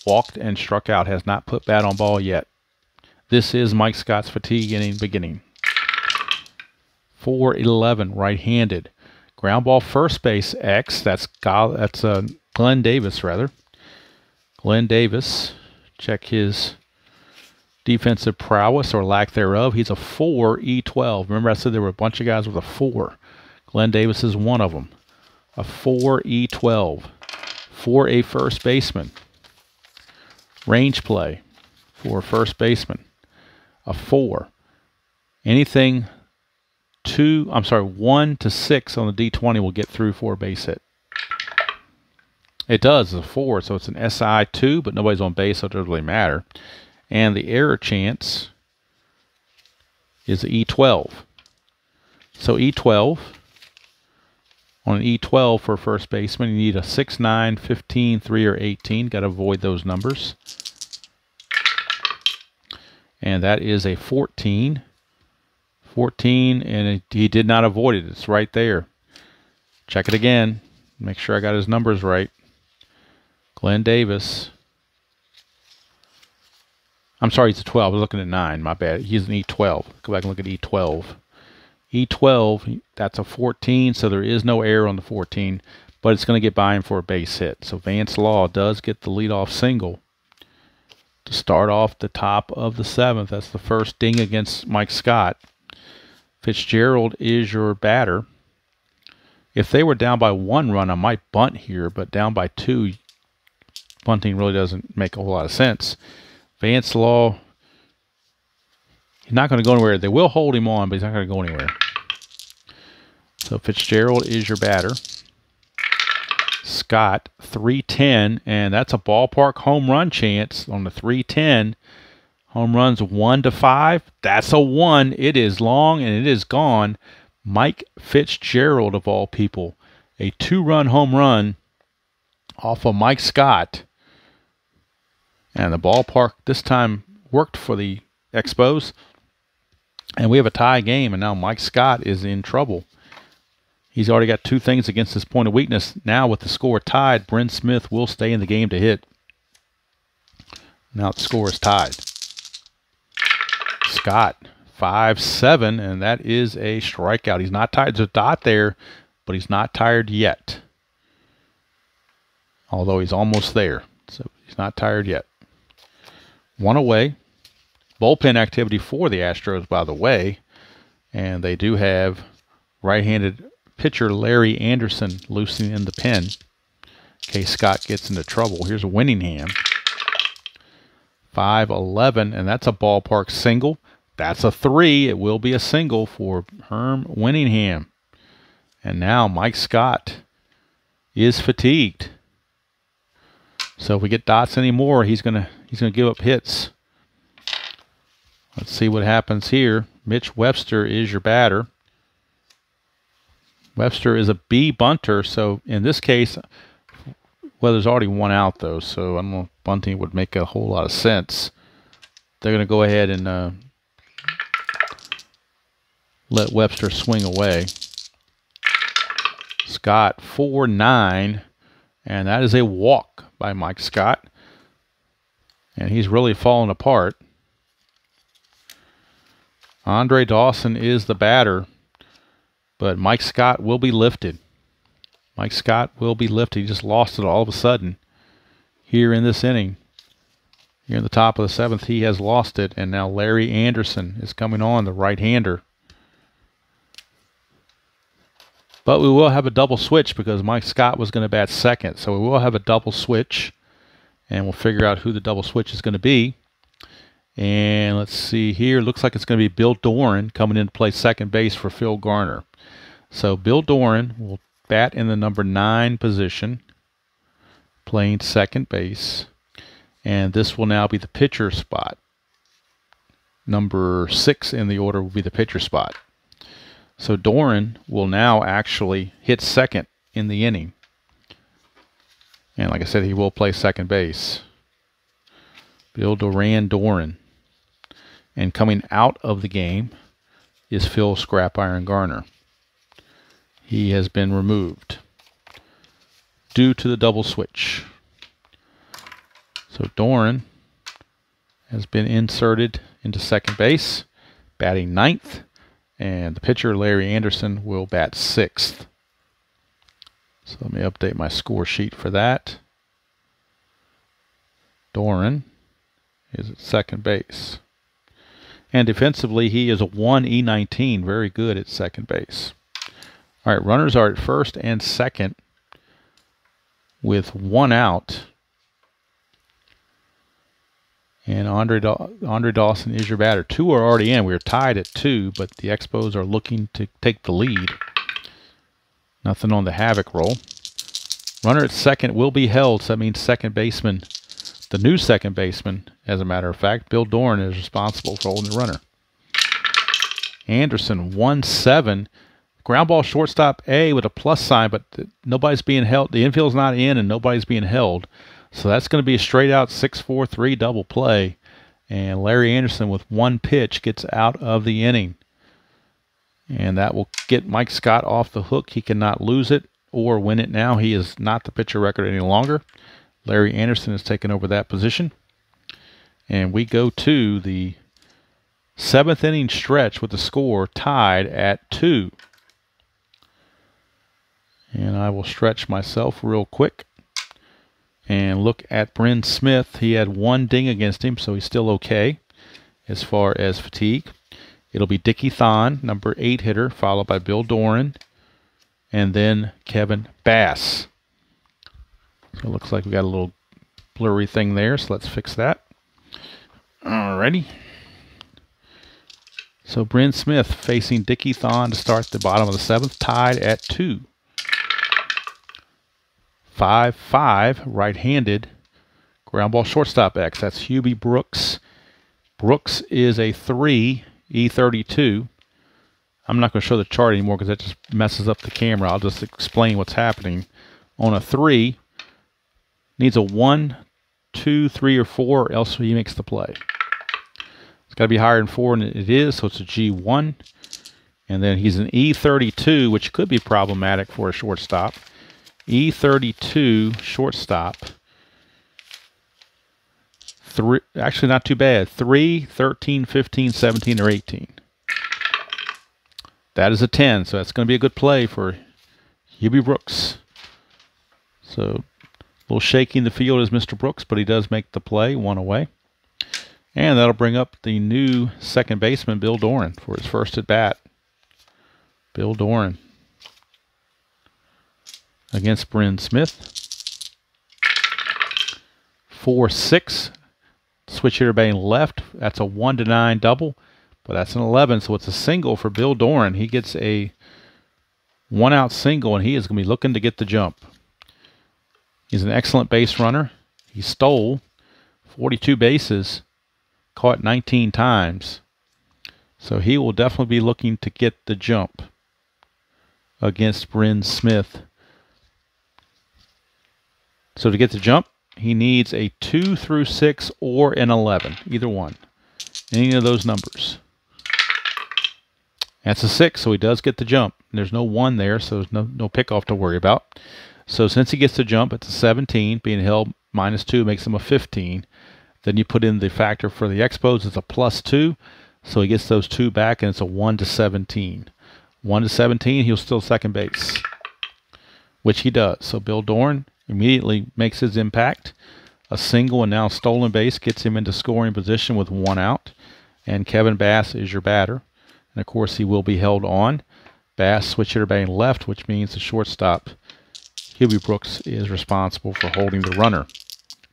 walked and struck out, has not put bat on ball yet. This is Mike Scott's fatigue inning beginning. 4-11, right-handed. Ground ball first base X. That's Glenn Davis, rather. Glenn Davis, check his defensive prowess or lack thereof. He's a 4-E12. Remember I said there were a bunch of guys with a 4. Glenn Davis is one of them. A 4-E12 for a first baseman. Range play for a first baseman. A 4. Anything 1 to 6 on the D20 will get through for a base hit. It does, it's a 4, so it's an SI2, but nobody's on base, so it doesn't really matter. And the error chance is E12. So E12, on an E12 for a first baseman, you need a 6, 9, 15, 3, or 18. Got to avoid those numbers. And that is a 14. 14, and he did not avoid it. It's right there. Check it again. Make sure I got his numbers right. Glenn Davis. I'm sorry, he's a 12. I was looking at 9. My bad. He's an E12. Go back and look at E12. E12, that's a 14, so there is no error on the 14, but it's going to get by him for a base hit. So Vance Law does get the leadoff single to start off the top of the 7th. That's the first ding against Mike Scott. Fitzgerald is your batter. If they were down by 1 run, I might bunt here, but down by 2, bunting really doesn't make a whole lot of sense. Vance Law, he's not going to go anywhere. They will hold him on, but he's not going to go anywhere. So Fitzgerald is your batter. Scott, 310, and that's a ballpark home run chance on the 310. Home runs 1 to 5. That's a 1. It is long and it is gone. Mike Fitzgerald, of all people. A 2-run home run off of Mike Scott. And the ballpark this time worked for the Expos. And we have a tie game, and now Mike Scott is in trouble. He's already got 2 things against his point of weakness. Now with the score tied, Brent Smith will stay in the game to hit. Now the score is tied. Scott, 5-7, and that is a strikeout. He's not tired. There's a dot there, but he's not tired yet. Although he's almost there, so he's not tired yet. 1 away. Bullpen activity for the Astros, by the way, and they do have right-handed pitcher Larry Anderson loosening in the pen in case Scott gets into trouble. Here's a Winningham. 5-11, and that's a ballpark single. That's a 3. It will be a single for Herm Winningham. And now Mike Scott is fatigued. So if we get dots anymore, he's gonna give up hits. Let's see what happens here. Mitch Webster is your batter. Webster is a B bunter, so in this case, well, there's already 1 out though, so I don't know if bunting would make a whole lot of sense. They're going to go ahead and let Webster swing away. Scott, 4-9, and that is a walk by Mike Scott. And he's really fallen apart. Andre Dawson is the batter, but Mike Scott will be lifted. Mike Scott will be lifted. He just lost it all of a sudden here in this inning. Here in the top of the 7th, he has lost it, and now Larry Anderson is coming on, the right-hander. But we will have a double switch because Mike Scott was going to bat second. So we will have a double switch, and we'll figure out who the double switch is going to be. And let's see here. Looks like it's going to be Bill Doran coming in to play second base for Phil Garner. So Bill Doran will bat in the number 9 position, playing second base. And this will now be the pitcher spot. Number 6 in the order will be the pitcher spot. So Doran will now actually hit second in the inning. And like I said, he will play second base. Bill Doran. And coming out of the game is Phil Scrap Iron Garner. He has been removed due to the double switch. So Doran has been inserted into second base, batting 9th. And the pitcher, Larry Anderson, will bat 6th. So let me update my score sheet for that. Doran is at second base. And defensively, he is a 1E19, very good at second base. All right, runners are at first and second with 1 out. And Andre Dawson is your batter. 2 are already in. We're tied at 2, but the Expos are looking to take the lead. Nothing on the havoc roll. Runner at second will be held, so that means second baseman, the new second baseman, as a matter of fact, Bill Doran, is responsible for holding the runner. Anderson, 1-7. Ground ball shortstop A with a plus sign, but nobody's being held. The infield's not in, and nobody's being held. So that's going to be a straight-out 6-4-3 double play. And Larry Anderson, with 1 pitch, gets out of the inning. And that will get Mike Scott off the hook. He cannot lose it or win it now. He is not the pitcher record any longer. Larry Anderson has taken over that position. And we go to the 7th inning stretch with the score tied at 2. And I will stretch myself real quick and look at Bryn Smith. He had 1 ding against him, so he's still okay as far as fatigue. It'll be Dickie Thon, number 8 hitter, followed by Bill Doran, and then Kevin Bass. So it looks like we got a little blurry thing there, so let's fix that. Alrighty. So Bryn Smith facing Dickie Thon to start the bottom of the 7th, tied at 2. 5-5, right-handed, ground ball shortstop X. That's Hubie Brooks. Brooks is a 3, E32. I'm not going to show the chart anymore because that just messes up the camera. I'll just explain what's happening. On a 3, needs a 1, 2, 3, or 4, or else he makes the play. It's got to be higher than 4, and it is, so it's a G1. And then he's an E32, which could be problematic for a shortstop. E32 shortstop. 3, actually not too bad. 3, 13, 15, 17, or 18. That is a 10, so that's going to be a good play for Hubie Brooks. So a little shaky in the field is Mr. Brooks, but he does make the play, 1 away. And that'll bring up the new second baseman, Bill Doran, for his first at bat. Bill Doran against Bryn Smith. 4-6. Switch hitter batting left. That's a 1-9 double, but that's an 11, so it's a single for Bill Doran. He gets a 1-out single, and he is going to be looking to get the jump. He's an excellent base runner. He stole 42 bases, caught 19 times. So he will definitely be looking to get the jump against Bryn Smith. So to get the jump, he needs a 2 through 6 or an 11, either one. Any of those numbers. That's a 6, so he does get the jump. There's no 1 there, so there's no pickoff to worry about. So since he gets the jump, it's a 17. Being held -2 makes him a 15. Then you put in the factor for the Expos, it's a +2. So he gets those 2 back, and it's a 1-17. 1-17, he'll steal second base, which he does. So Bill Doran immediately makes his impact a single and now stolen base gets him into scoring position with 1 out. And Kevin Bass is your batter. And of course, he will be held on. Bass switch hitter batting left, which means the shortstop, Hubie Brooks, is responsible for holding the runner.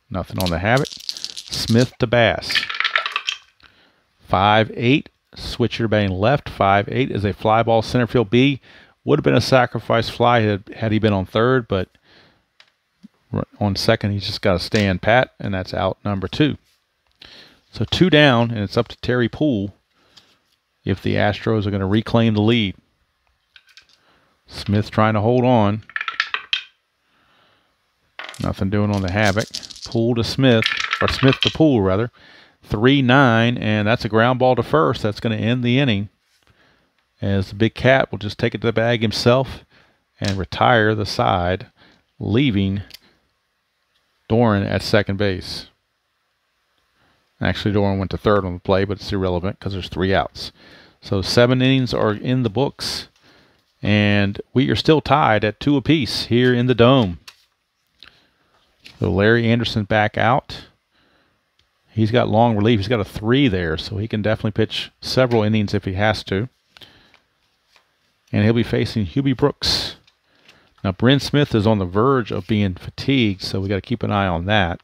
Nothing on the Havoc. Smith to Bass. 5-8. Switch hitter batting left. 5-8 is a fly ball center field B. Would have been a sacrifice fly had he been on third, but on second he's just got to stand pat, and that's out number 2. So 2 down, and it's up to Terry Poole if the Astros are going to reclaim the lead. Smith trying to hold on. Nothing doing on the Havoc. Poole to Smith, or Smith to Poole rather. 3-9, and that's a ground ball to first. That's going to end the inning, as the Big Cat will just take it to the bag himself and retire the side, leaving Doran at second base. Actually, Doran went to third on the play, but it's irrelevant because there's 3 outs. So 7 innings are in the books, and we are still tied at 2 apiece here in the Dome. So Larry Anderson back out. He's got long relief. He's got a 3 there, so he can definitely pitch several innings if he has to. And he'll be facing Hubie Brooks. Now, Bryn Smith is on the verge of being fatigued, so we got to keep an eye on that.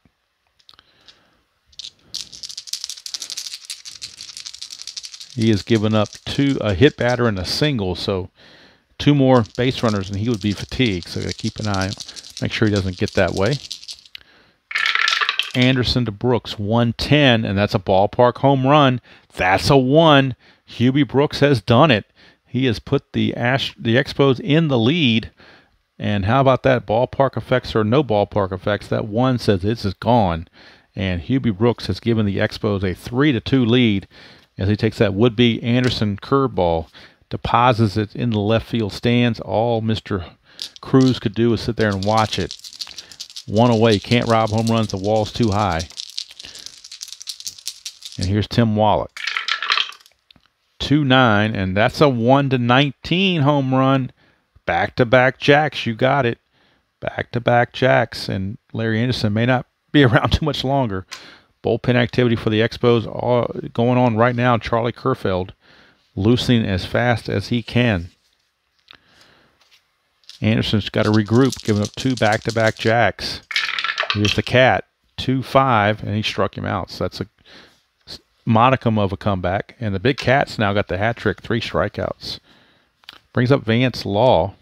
He has given up a hit batter and a single, so 2 more base runners and he would be fatigued. So got to keep an eye, make sure he doesn't get that way. Anderson to Brooks, 110, and that's a ballpark home run. That's a 1. Hubie Brooks has done it. He has put the Expos in the lead. And how about that? Ballpark effects or no ballpark effects, that 1 says this is gone. And Hubie Brooks has given the Expos a 3-2 lead as he takes that would-be Anderson curveball, deposits it in the left field stands. All Mr. Cruz could do is sit there and watch it. 1 away. Can't rob home runs. The wall's too high. And here's Tim Wallach. 2-9, and that's a 1-19 home run. Back-to-back jacks. You got it. Back-to-back jacks. And Larry Anderson may not be around too much longer. Bullpen activity for the Expos all going on right now. Charlie Kerfeld loosening as fast as he can. Anderson's got to regroup, giving up 2 back-to-back jacks. Here's the Cat, 2-5, and he struck him out. So that's a modicum of a comeback. And the Big Cat's now got the hat trick, 3 strikeouts. Brings up Vance Law.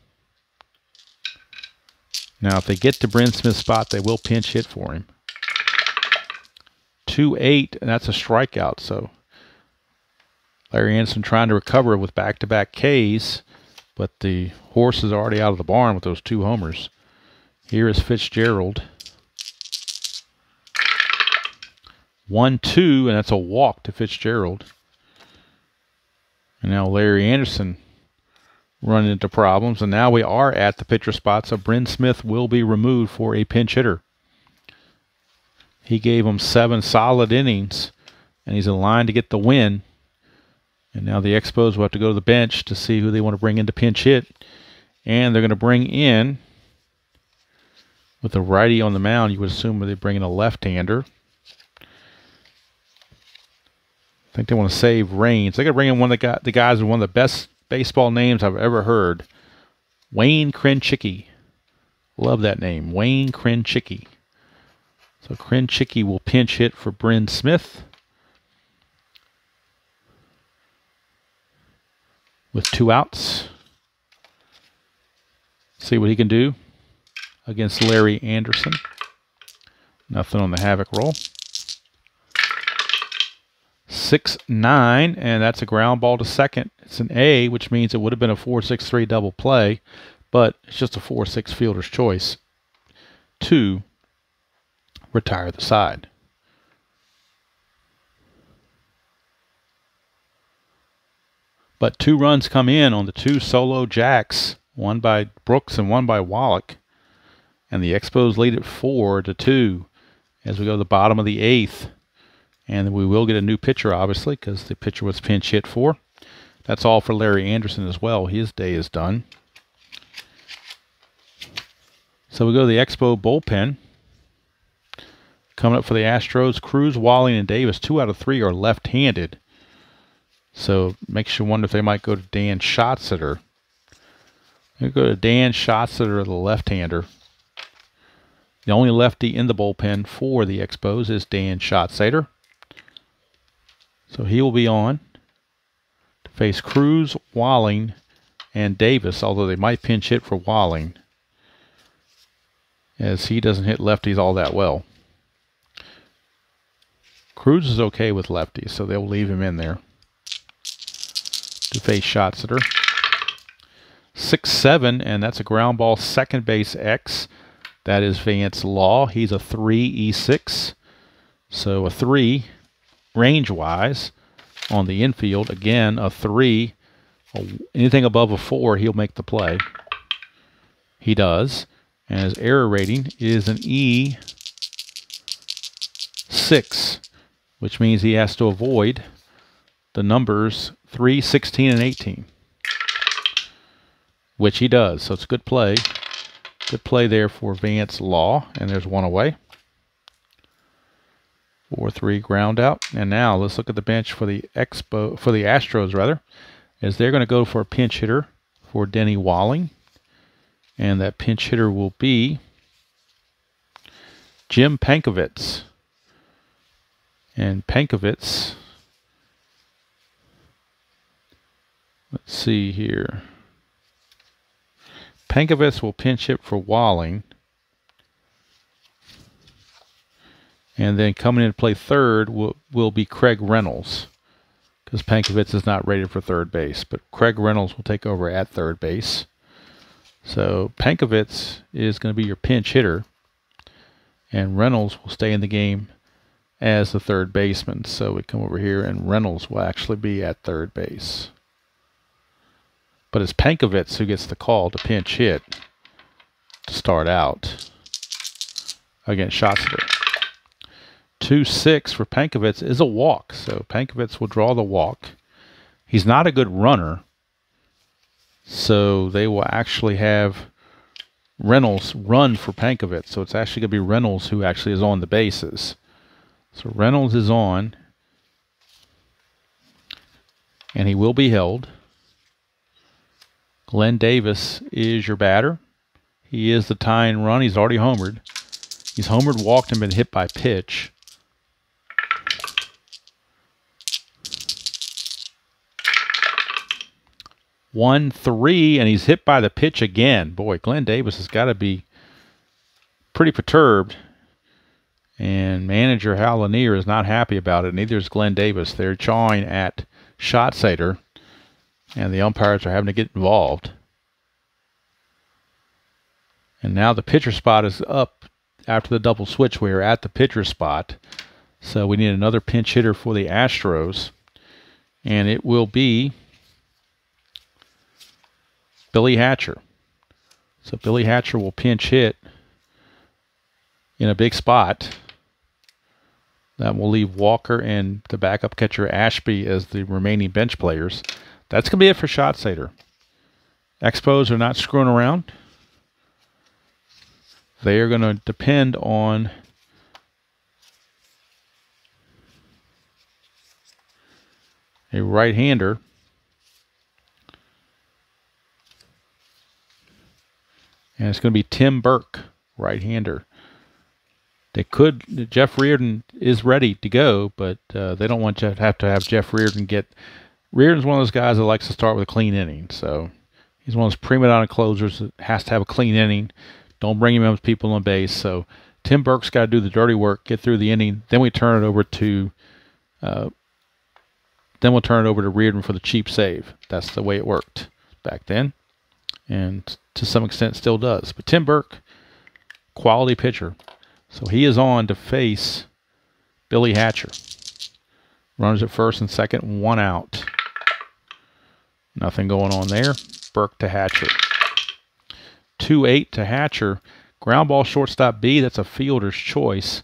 Now, if they get to Bryn Smith's spot, they will pinch hit for him. 2-8, and that's a strikeout. So Larry Anderson trying to recover with back-to-back Ks, but the horse is already out of the barn with those 2 homers. Here is Fitzgerald. 1-2, and that's a walk to Fitzgerald. And now Larry Anderson running into problems, and now we are at the pitcher spot, so Bryn Smith will be removed for a pinch hitter. He gave him 7 solid innings, and he's in line to get the win. And now the Expos will have to go to the bench to see who they want to bring in to pinch hit. And they're going to bring in, with a righty on the mound, you would assume they bring in a left-hander. I think they want to save Reigns. They're going to bring in one of the guys with one of the best baseball names I've ever heard. Wayne Krenchicki. Love that name, Wayne Krenchicki. So Krenchicki will pinch hit for Bryn Smith with 2 outs. See what he can do against Larry Anderson. Nothing on the Havoc roll. 6-9, and that's a ground ball to second. It's an A, which means it would have been a 4-6-3 double play, but it's just a 4-6 fielder's choice to retire the side. But 2 runs come in on the 2 solo jacks, one by Brooks and one by Wallach. And the Expos lead it 4-2 as we go to the bottom of the 8th. And we will get a new pitcher, obviously, because the pitcher was pinch hit for. That's all for Larry Anderson as well. His day is done. So we go to the Expo bullpen. Coming up for the Astros, Cruz, Walling, and Davis, 2 out of 3 are left-handed. So makes you wonder if they might go to Dan Schatzeder. They go to Dan Schatzeder, the left-hander. The only lefty in the bullpen for the Expos is Dan Schatzeder. So he will be on to face Cruz, Walling, and Davis, although they might pinch hit for Walling, as he doesn't hit lefties all that well. Cruz is okay with lefties, so they'll leave him in there to face Schatzeder. 6-7, and that's a ground ball, second base X. That is Vance Law. He's a 3 E6. So a 3 range-wise on the infield. Again, a 3. Anything above a 4, he'll make the play. He does. And his error rating is an E6, which means he has to avoid the numbers 3, 16, and 18, which he does. So it's a good play. Good play there for Vance Law, and there's one away. 4-3 ground out. And now let's look at the bench for the Astros rather, as they're going to go for a pinch hitter for Denny Walling, and that pinch hitter will be Jim Pankovitz. And Pankovitz, let's see here. Pankovitz will pinch hit for Walling. And then coming in to play third will be Craig Reynolds, because Pankovitz is not rated for third base. But Craig Reynolds will take over at third base. So Pankovitz is going to be your pinch hitter, and Reynolds will stay in the game as the third baseman. So we come over here, and Reynolds will actually be at third base. But it's Pankovitz who gets the call to pinch hit to start out against Schatzeder. 2-6 for Pankovitz is a walk, so Pankovitz will draw the walk. He's not a good runner, so they will actually have Reynolds run for Pankovitz. So it's actually going to be Reynolds who actually is on the bases. So Reynolds is on, and he will be held. Glenn Davis is your batter. He is the tying run. He's already homered. He's homered, walked, and been hit by pitch. One, 3, and he's hit by the pitch again. Boy, Glenn Davis has got to be pretty perturbed. And manager Hal Lanier is not happy about it. Neither is Glenn Davis. They're chawing at Schatzeder, and the umpires are having to get involved. And now the pitcher spot is up after the double switch. We are at the pitcher spot. So we need another pinch hitter for the Astros. And it will be Billy Hatcher. So Billy Hatcher will pinch hit in a big spot. That will leave Walker and the backup catcher Ashby as the remaining bench players. That's going to be it for Schatzeder. Expos are not screwing around. They are going to depend on a right-hander. And it's going to be Tim Burke, right-hander. They could, Jeff Reardon is ready to go, but they don't want to have Jeff Reardon get. Reardon's one of those guys that likes to start with a clean inning. So he's one of those prima donna closers that has to have a clean inning. Don't bring him in with people on base. So Tim Burke's got to do the dirty work, get through the inning. Then we turn it over to Reardon for the cheap save. That's the way it worked back then, and to some extent still does. But Tim Burke, quality pitcher. So he is on to face Billy Hatcher. Runners at first and second, 1 out. Nothing going on there. Burke to Hatcher. 2-8 to Hatcher. Ground ball, shortstop B. That's a fielder's choice.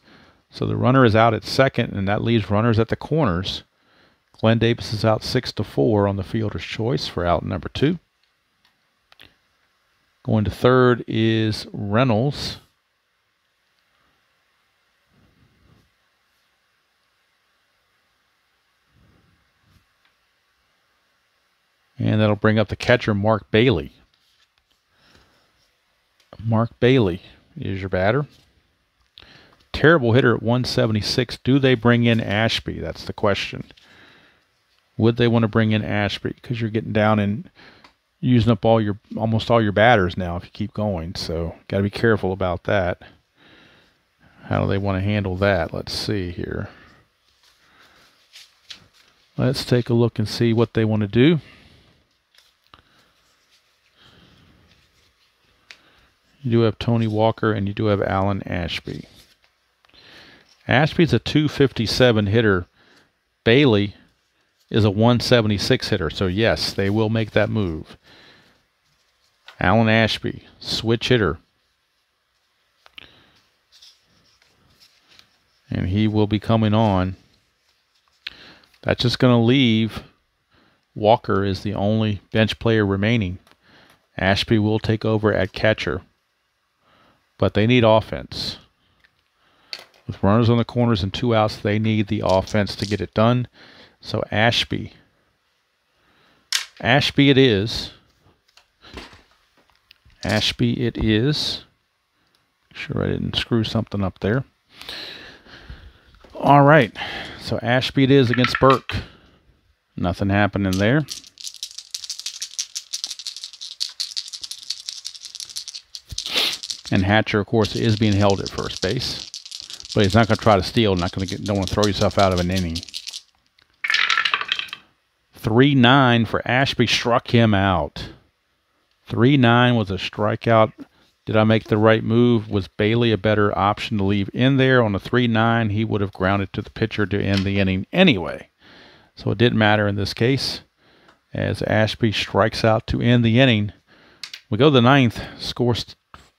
So the runner is out at second, and that leaves runners at the corners. Glenn Davis is out 6-4 on the fielder's choice for out number 2. Going to third is Reynolds. And that'll bring up the catcher, Mark Bailey. Mark Bailey is your batter. Terrible hitter at 176. Do they bring in Ashby? That's the question. Would they want to bring in Ashby? Because you're getting down and using up almost all your batters now if you keep going. So got to be careful about that. How do they want to handle that? Let's see here. Let's take a look and see what they want to do. You do have Tony Walker and you do have Alan Ashby. Ashby's a 257 hitter. Bailey is a 176 hitter. So yes, they will make that move. Alan Ashby, switch hitter. And he will be coming on. That's just going to leave Walker as the only bench player remaining. Ashby will take over at catcher. But they need offense. With runners on the corners and 2 outs, they need the offense to get it done. So Ashby. Ashby it is. Ashby it is. Make sure I didn't screw something up there. All right. So Ashby it is against Burke. Nothing happening there. And Hatcher, of course, is being held at first base. But he's not going to try to steal. Don't want to throw yourself out of an inning. 3-9 for Ashby. Struck him out. 3-9 was a strikeout. Did I make the right move? Was Bailey a better option to leave in there? On a 3-9, he would have grounded to the pitcher to end the inning anyway. So it didn't matter in this case, as Ashby strikes out to end the inning. We go to the 9th. Scores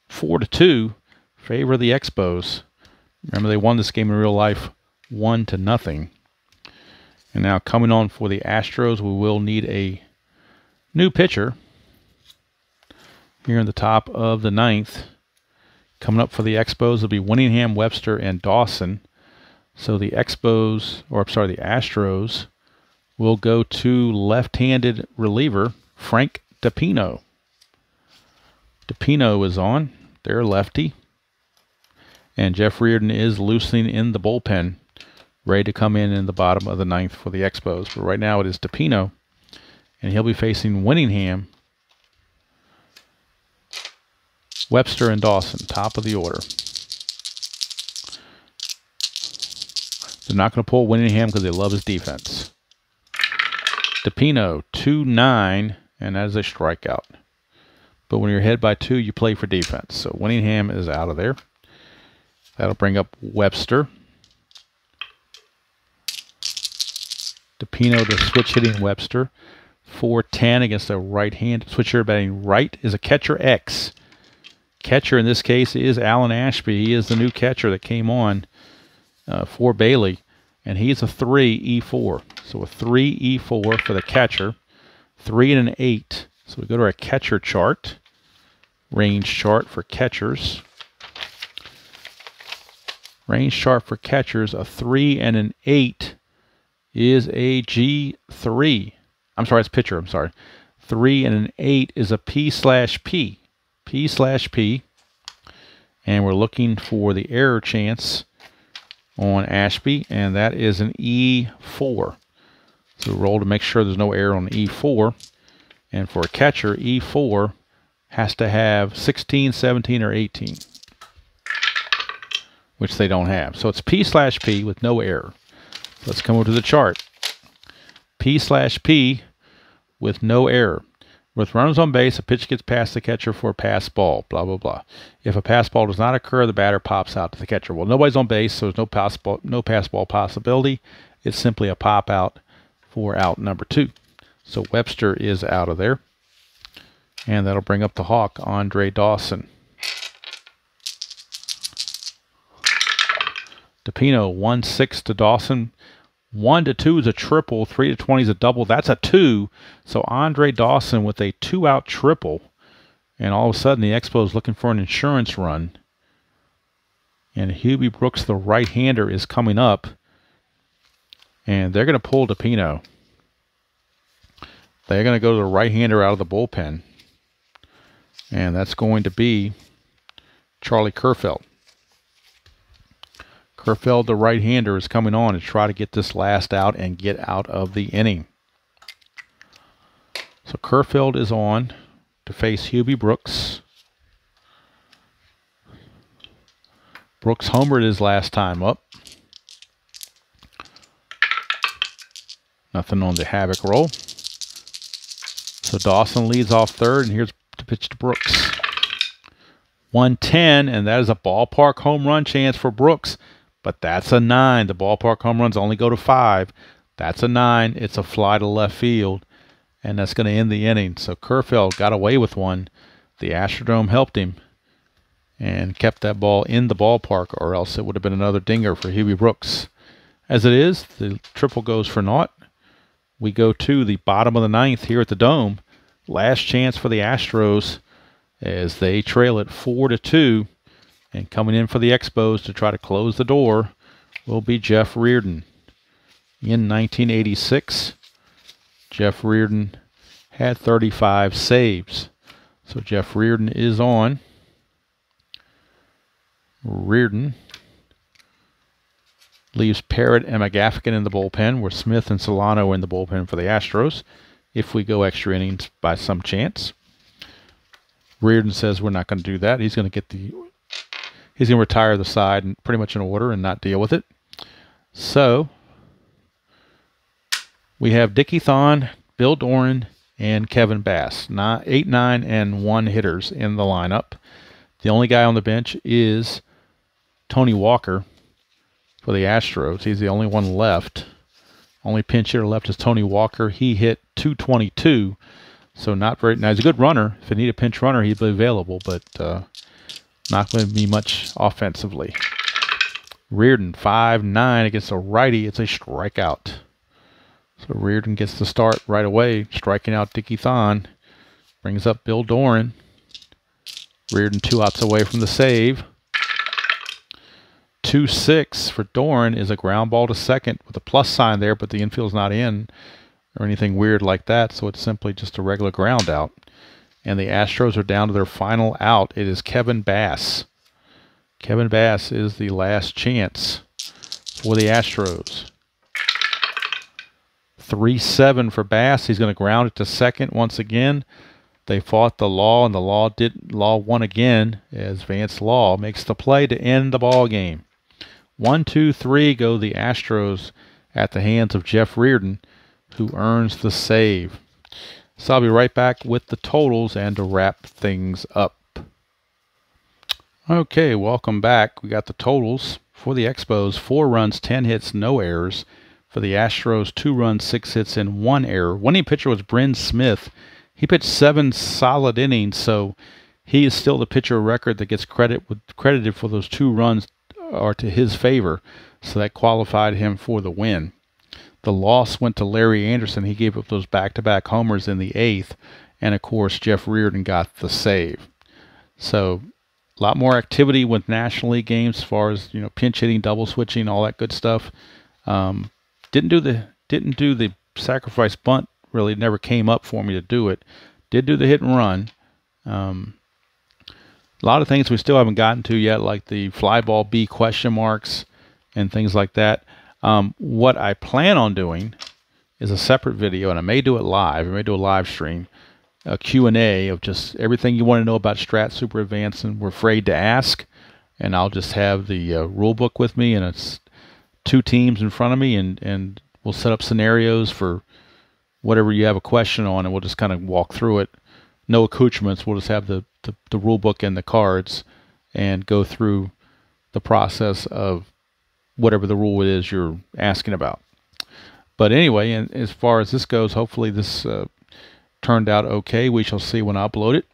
4-2. Favor of the Expos. Remember, they won this game in real life 1-0. And now coming on for the Astros, we will need a new pitcher. Here in the top of the 9th. Coming up for the Expos will be Winningham, Webster, and Dawson. So the Astros will go to left-handed reliever Frank DePino. DePino is on. They're lefty. And Jeff Reardon is loosening in the bullpen, ready to come in the bottom of the 9th for the Expos. But right now it is DePino, and he'll be facing Winningham, Webster, and Dawson, top of the order. They're not going to pull Winningham because they love his defense. DePino, 2-9, and that is a strikeout. But when you're ahead by 2, you play for defense. So Winningham is out of there. That'll bring up Webster. DePino to switch hitting Webster. 4-10 against a right-handed switcher batting right is a catcher X. Catcher in this case is Alan Ashby. He is the new catcher that came on for Bailey. And he's a 3-E4. So a 3-E4 for the catcher. 3 and an 8. So we go to our catcher chart. Range chart for catchers. Range chart for catchers. A 3 and an 8 is a G3. I'm sorry, it's pitcher. I'm sorry. 3 and an 8 is a P/P. P/P. And we're looking for the error chance on Ashby, and that is an E4. So roll to make sure there's no error on E4. And for a catcher, E4 has to have 16, 17, or 18, which they don't have. So it's P/P with no error. Let's come over to the chart. P/P with no error. With runners on base, a pitch gets past the catcher for a pass ball, blah, blah, blah. If a pass ball does not occur, the batter pops out to the catcher. Well, nobody's on base, so there's no pass ball possibility. It's simply a pop out for out number 2. So Webster is out of there. And that'll bring up the Hawk, Andre Dawson. DePino, 1-6 to Dawson. 1-2 is a triple. 3-20 is a double. That's a 2. So Andre Dawson with a 2-out triple. And all of a sudden the Expos looking for an insurance run. And Hubie Brooks, the right-hander, is coming up. And they're going to pull DePino. they're going to go to the right-hander out of the bullpen. And that's going to be Charlie Kerfeld. Kerfeld, the right-hander, is coming on to try to get this last out and get out of the inning. So Kerfeld is on to face Hubie Brooks. Brooks homered his last time up. Nothing on the havoc roll. So Dawson leads off third, and here's the pitch to Brooks. 110, and that is a ballpark home run chance for Brooks. But that's a 9. The ballpark home runs only go to 5. That's a 9. It's a fly to left field, and that's going to end the inning. So Kerfeld got away with one. The Astrodome helped him and kept that ball in the ballpark, or else it would have been another dinger for Hubie Brooks. As it is, the triple goes for naught. We go to the bottom of the 9th here at the Dome. Last chance for the Astros as they trail it 4-2. And coming in for the Expos to try to close the door will be Jeff Reardon. In 1986, Jeff Reardon had 35 saves. So Jeff Reardon is on. Reardon leaves Parrott and McGaffigan in the bullpen, where Smith and Solano are in the bullpen for the Astros, if we go extra innings by some chance. Reardon says we're not going to do that. He's going to retire the side and pretty much in order and not deal with it. So we have Dickie Thon, Bill Doran, and Kevin Bass. 8, 9, and 1 hitters in the lineup. The only guy on the bench is Tony Walker for the Astros. He's the only one left. Only pinch hitter left is Tony Walker. He hit .222, so not very. Now he's a good runner. If you need a pinch runner, he'd be available, but not going to be much offensively. Reardon 5-9 against a righty. It's a strikeout. So Reardon gets the start right away, striking out Dickie Thon. Brings up Bill Doran. Reardon 2 outs away from the save. 2-6 for Doran is a ground ball to second with a plus sign there, but the infield's not in or anything weird like that, so it's simply just a regular ground out. And the Astros are down to their final out. It is Kevin Bass. Kevin Bass is the last chance for the Astros. 3-7 for Bass. He's going to ground it to second once again. They fought the Law, and the Law won again as Vance Law makes the play to end the ball game. 1, 2, 3 go the Astros at the hands of Jeff Reardon, who earns the save. So I'll be right back with the totals and to wrap things up. Okay, welcome back. We got the totals for the Expos. 4 runs, 10 hits, no errors. For the Astros, 2 runs, 6 hits, and 1 error. Winning pitcher was Bryn Smith. He pitched 7 solid innings, so he is still the pitcher of record that gets credited for those 2 runs are to his favor. So that qualified him for the win. The loss went to Larry Anderson. He gave up those back-to-back homers in the 8th. And, of course, Jeff Reardon got the save. So a lot more activity with National League games as far as, pinch hitting, double switching, all that good stuff. Didn't do the sacrifice bunt. Really never came up for me to do it. Did do the hit and run. A lot of things we still haven't gotten to yet, like the fly ball B question marks and things like that. What I plan on doing is a separate video, and I may do it live. I may do a live stream, a Q&A of just everything you want to know about Strat Super Advanced and we're afraid to ask. And I'll just have the rule book with me, and it's 2 teams in front of me, and we'll set up scenarios for whatever you have a question on, and we'll just kind of walk through it. No accoutrements. We'll just have the rule book and the cards and go through the process of whatever the rule is you're asking about. But anyway, and as far as this goes, hopefully this turned out okay. We shall see when I upload it.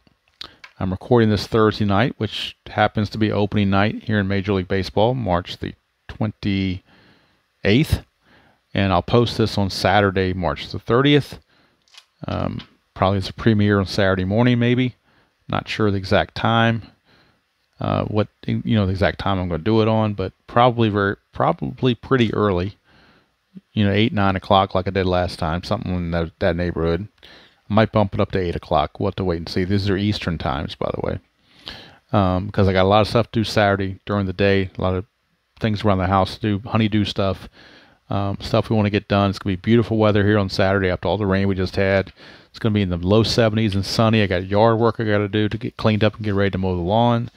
I'm recording this Thursday night, which happens to be opening night here in Major League Baseball, March the 28th. And I'll post this on Saturday, March the 30th. Probably it's a premiere on Saturday morning, maybe. Not sure the exact time. The exact time I'm going to do it on, but probably pretty early. 8, 9 o'clock like I did last time, something in that neighborhood. I might bump it up to 8 o'clock. We'll have to wait and see. These are Eastern times, by the way. Because I got a lot of stuff to do Saturday during the day. A lot of things around the house to do, honeydew stuff, stuff we want to get done. It's going to be beautiful weather here on Saturday after all the rain we just had. It's going to be in the low 70s and sunny. I got yard work I got to do to get cleaned up and get ready to mow the lawn.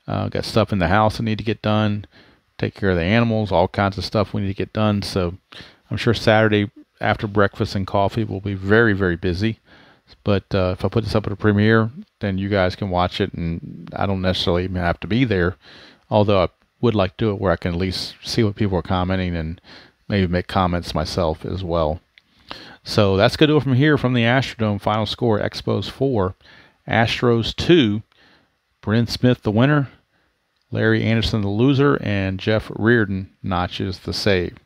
Got stuff in the house I need to get done. Take care of the animals, all kinds of stuff we need to get done. So I'm sure Saturday after breakfast and coffee will be very, very busy. But if I put this up at a premiere, then you guys can watch it, and I don't necessarily even have to be there, although I would like to do it where I can at least see what people are commenting and maybe make comments myself as well. So that's going to do it from here from the Astrodome. Final score, Expos 4, Astros 2, Bryn Smith the winner, Larry Anderson the loser, and Jeff Reardon notches the save.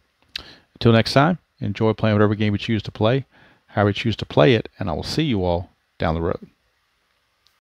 Until next time, enjoy playing whatever game you choose to play, however you choose to play it, and I will see you all down the road.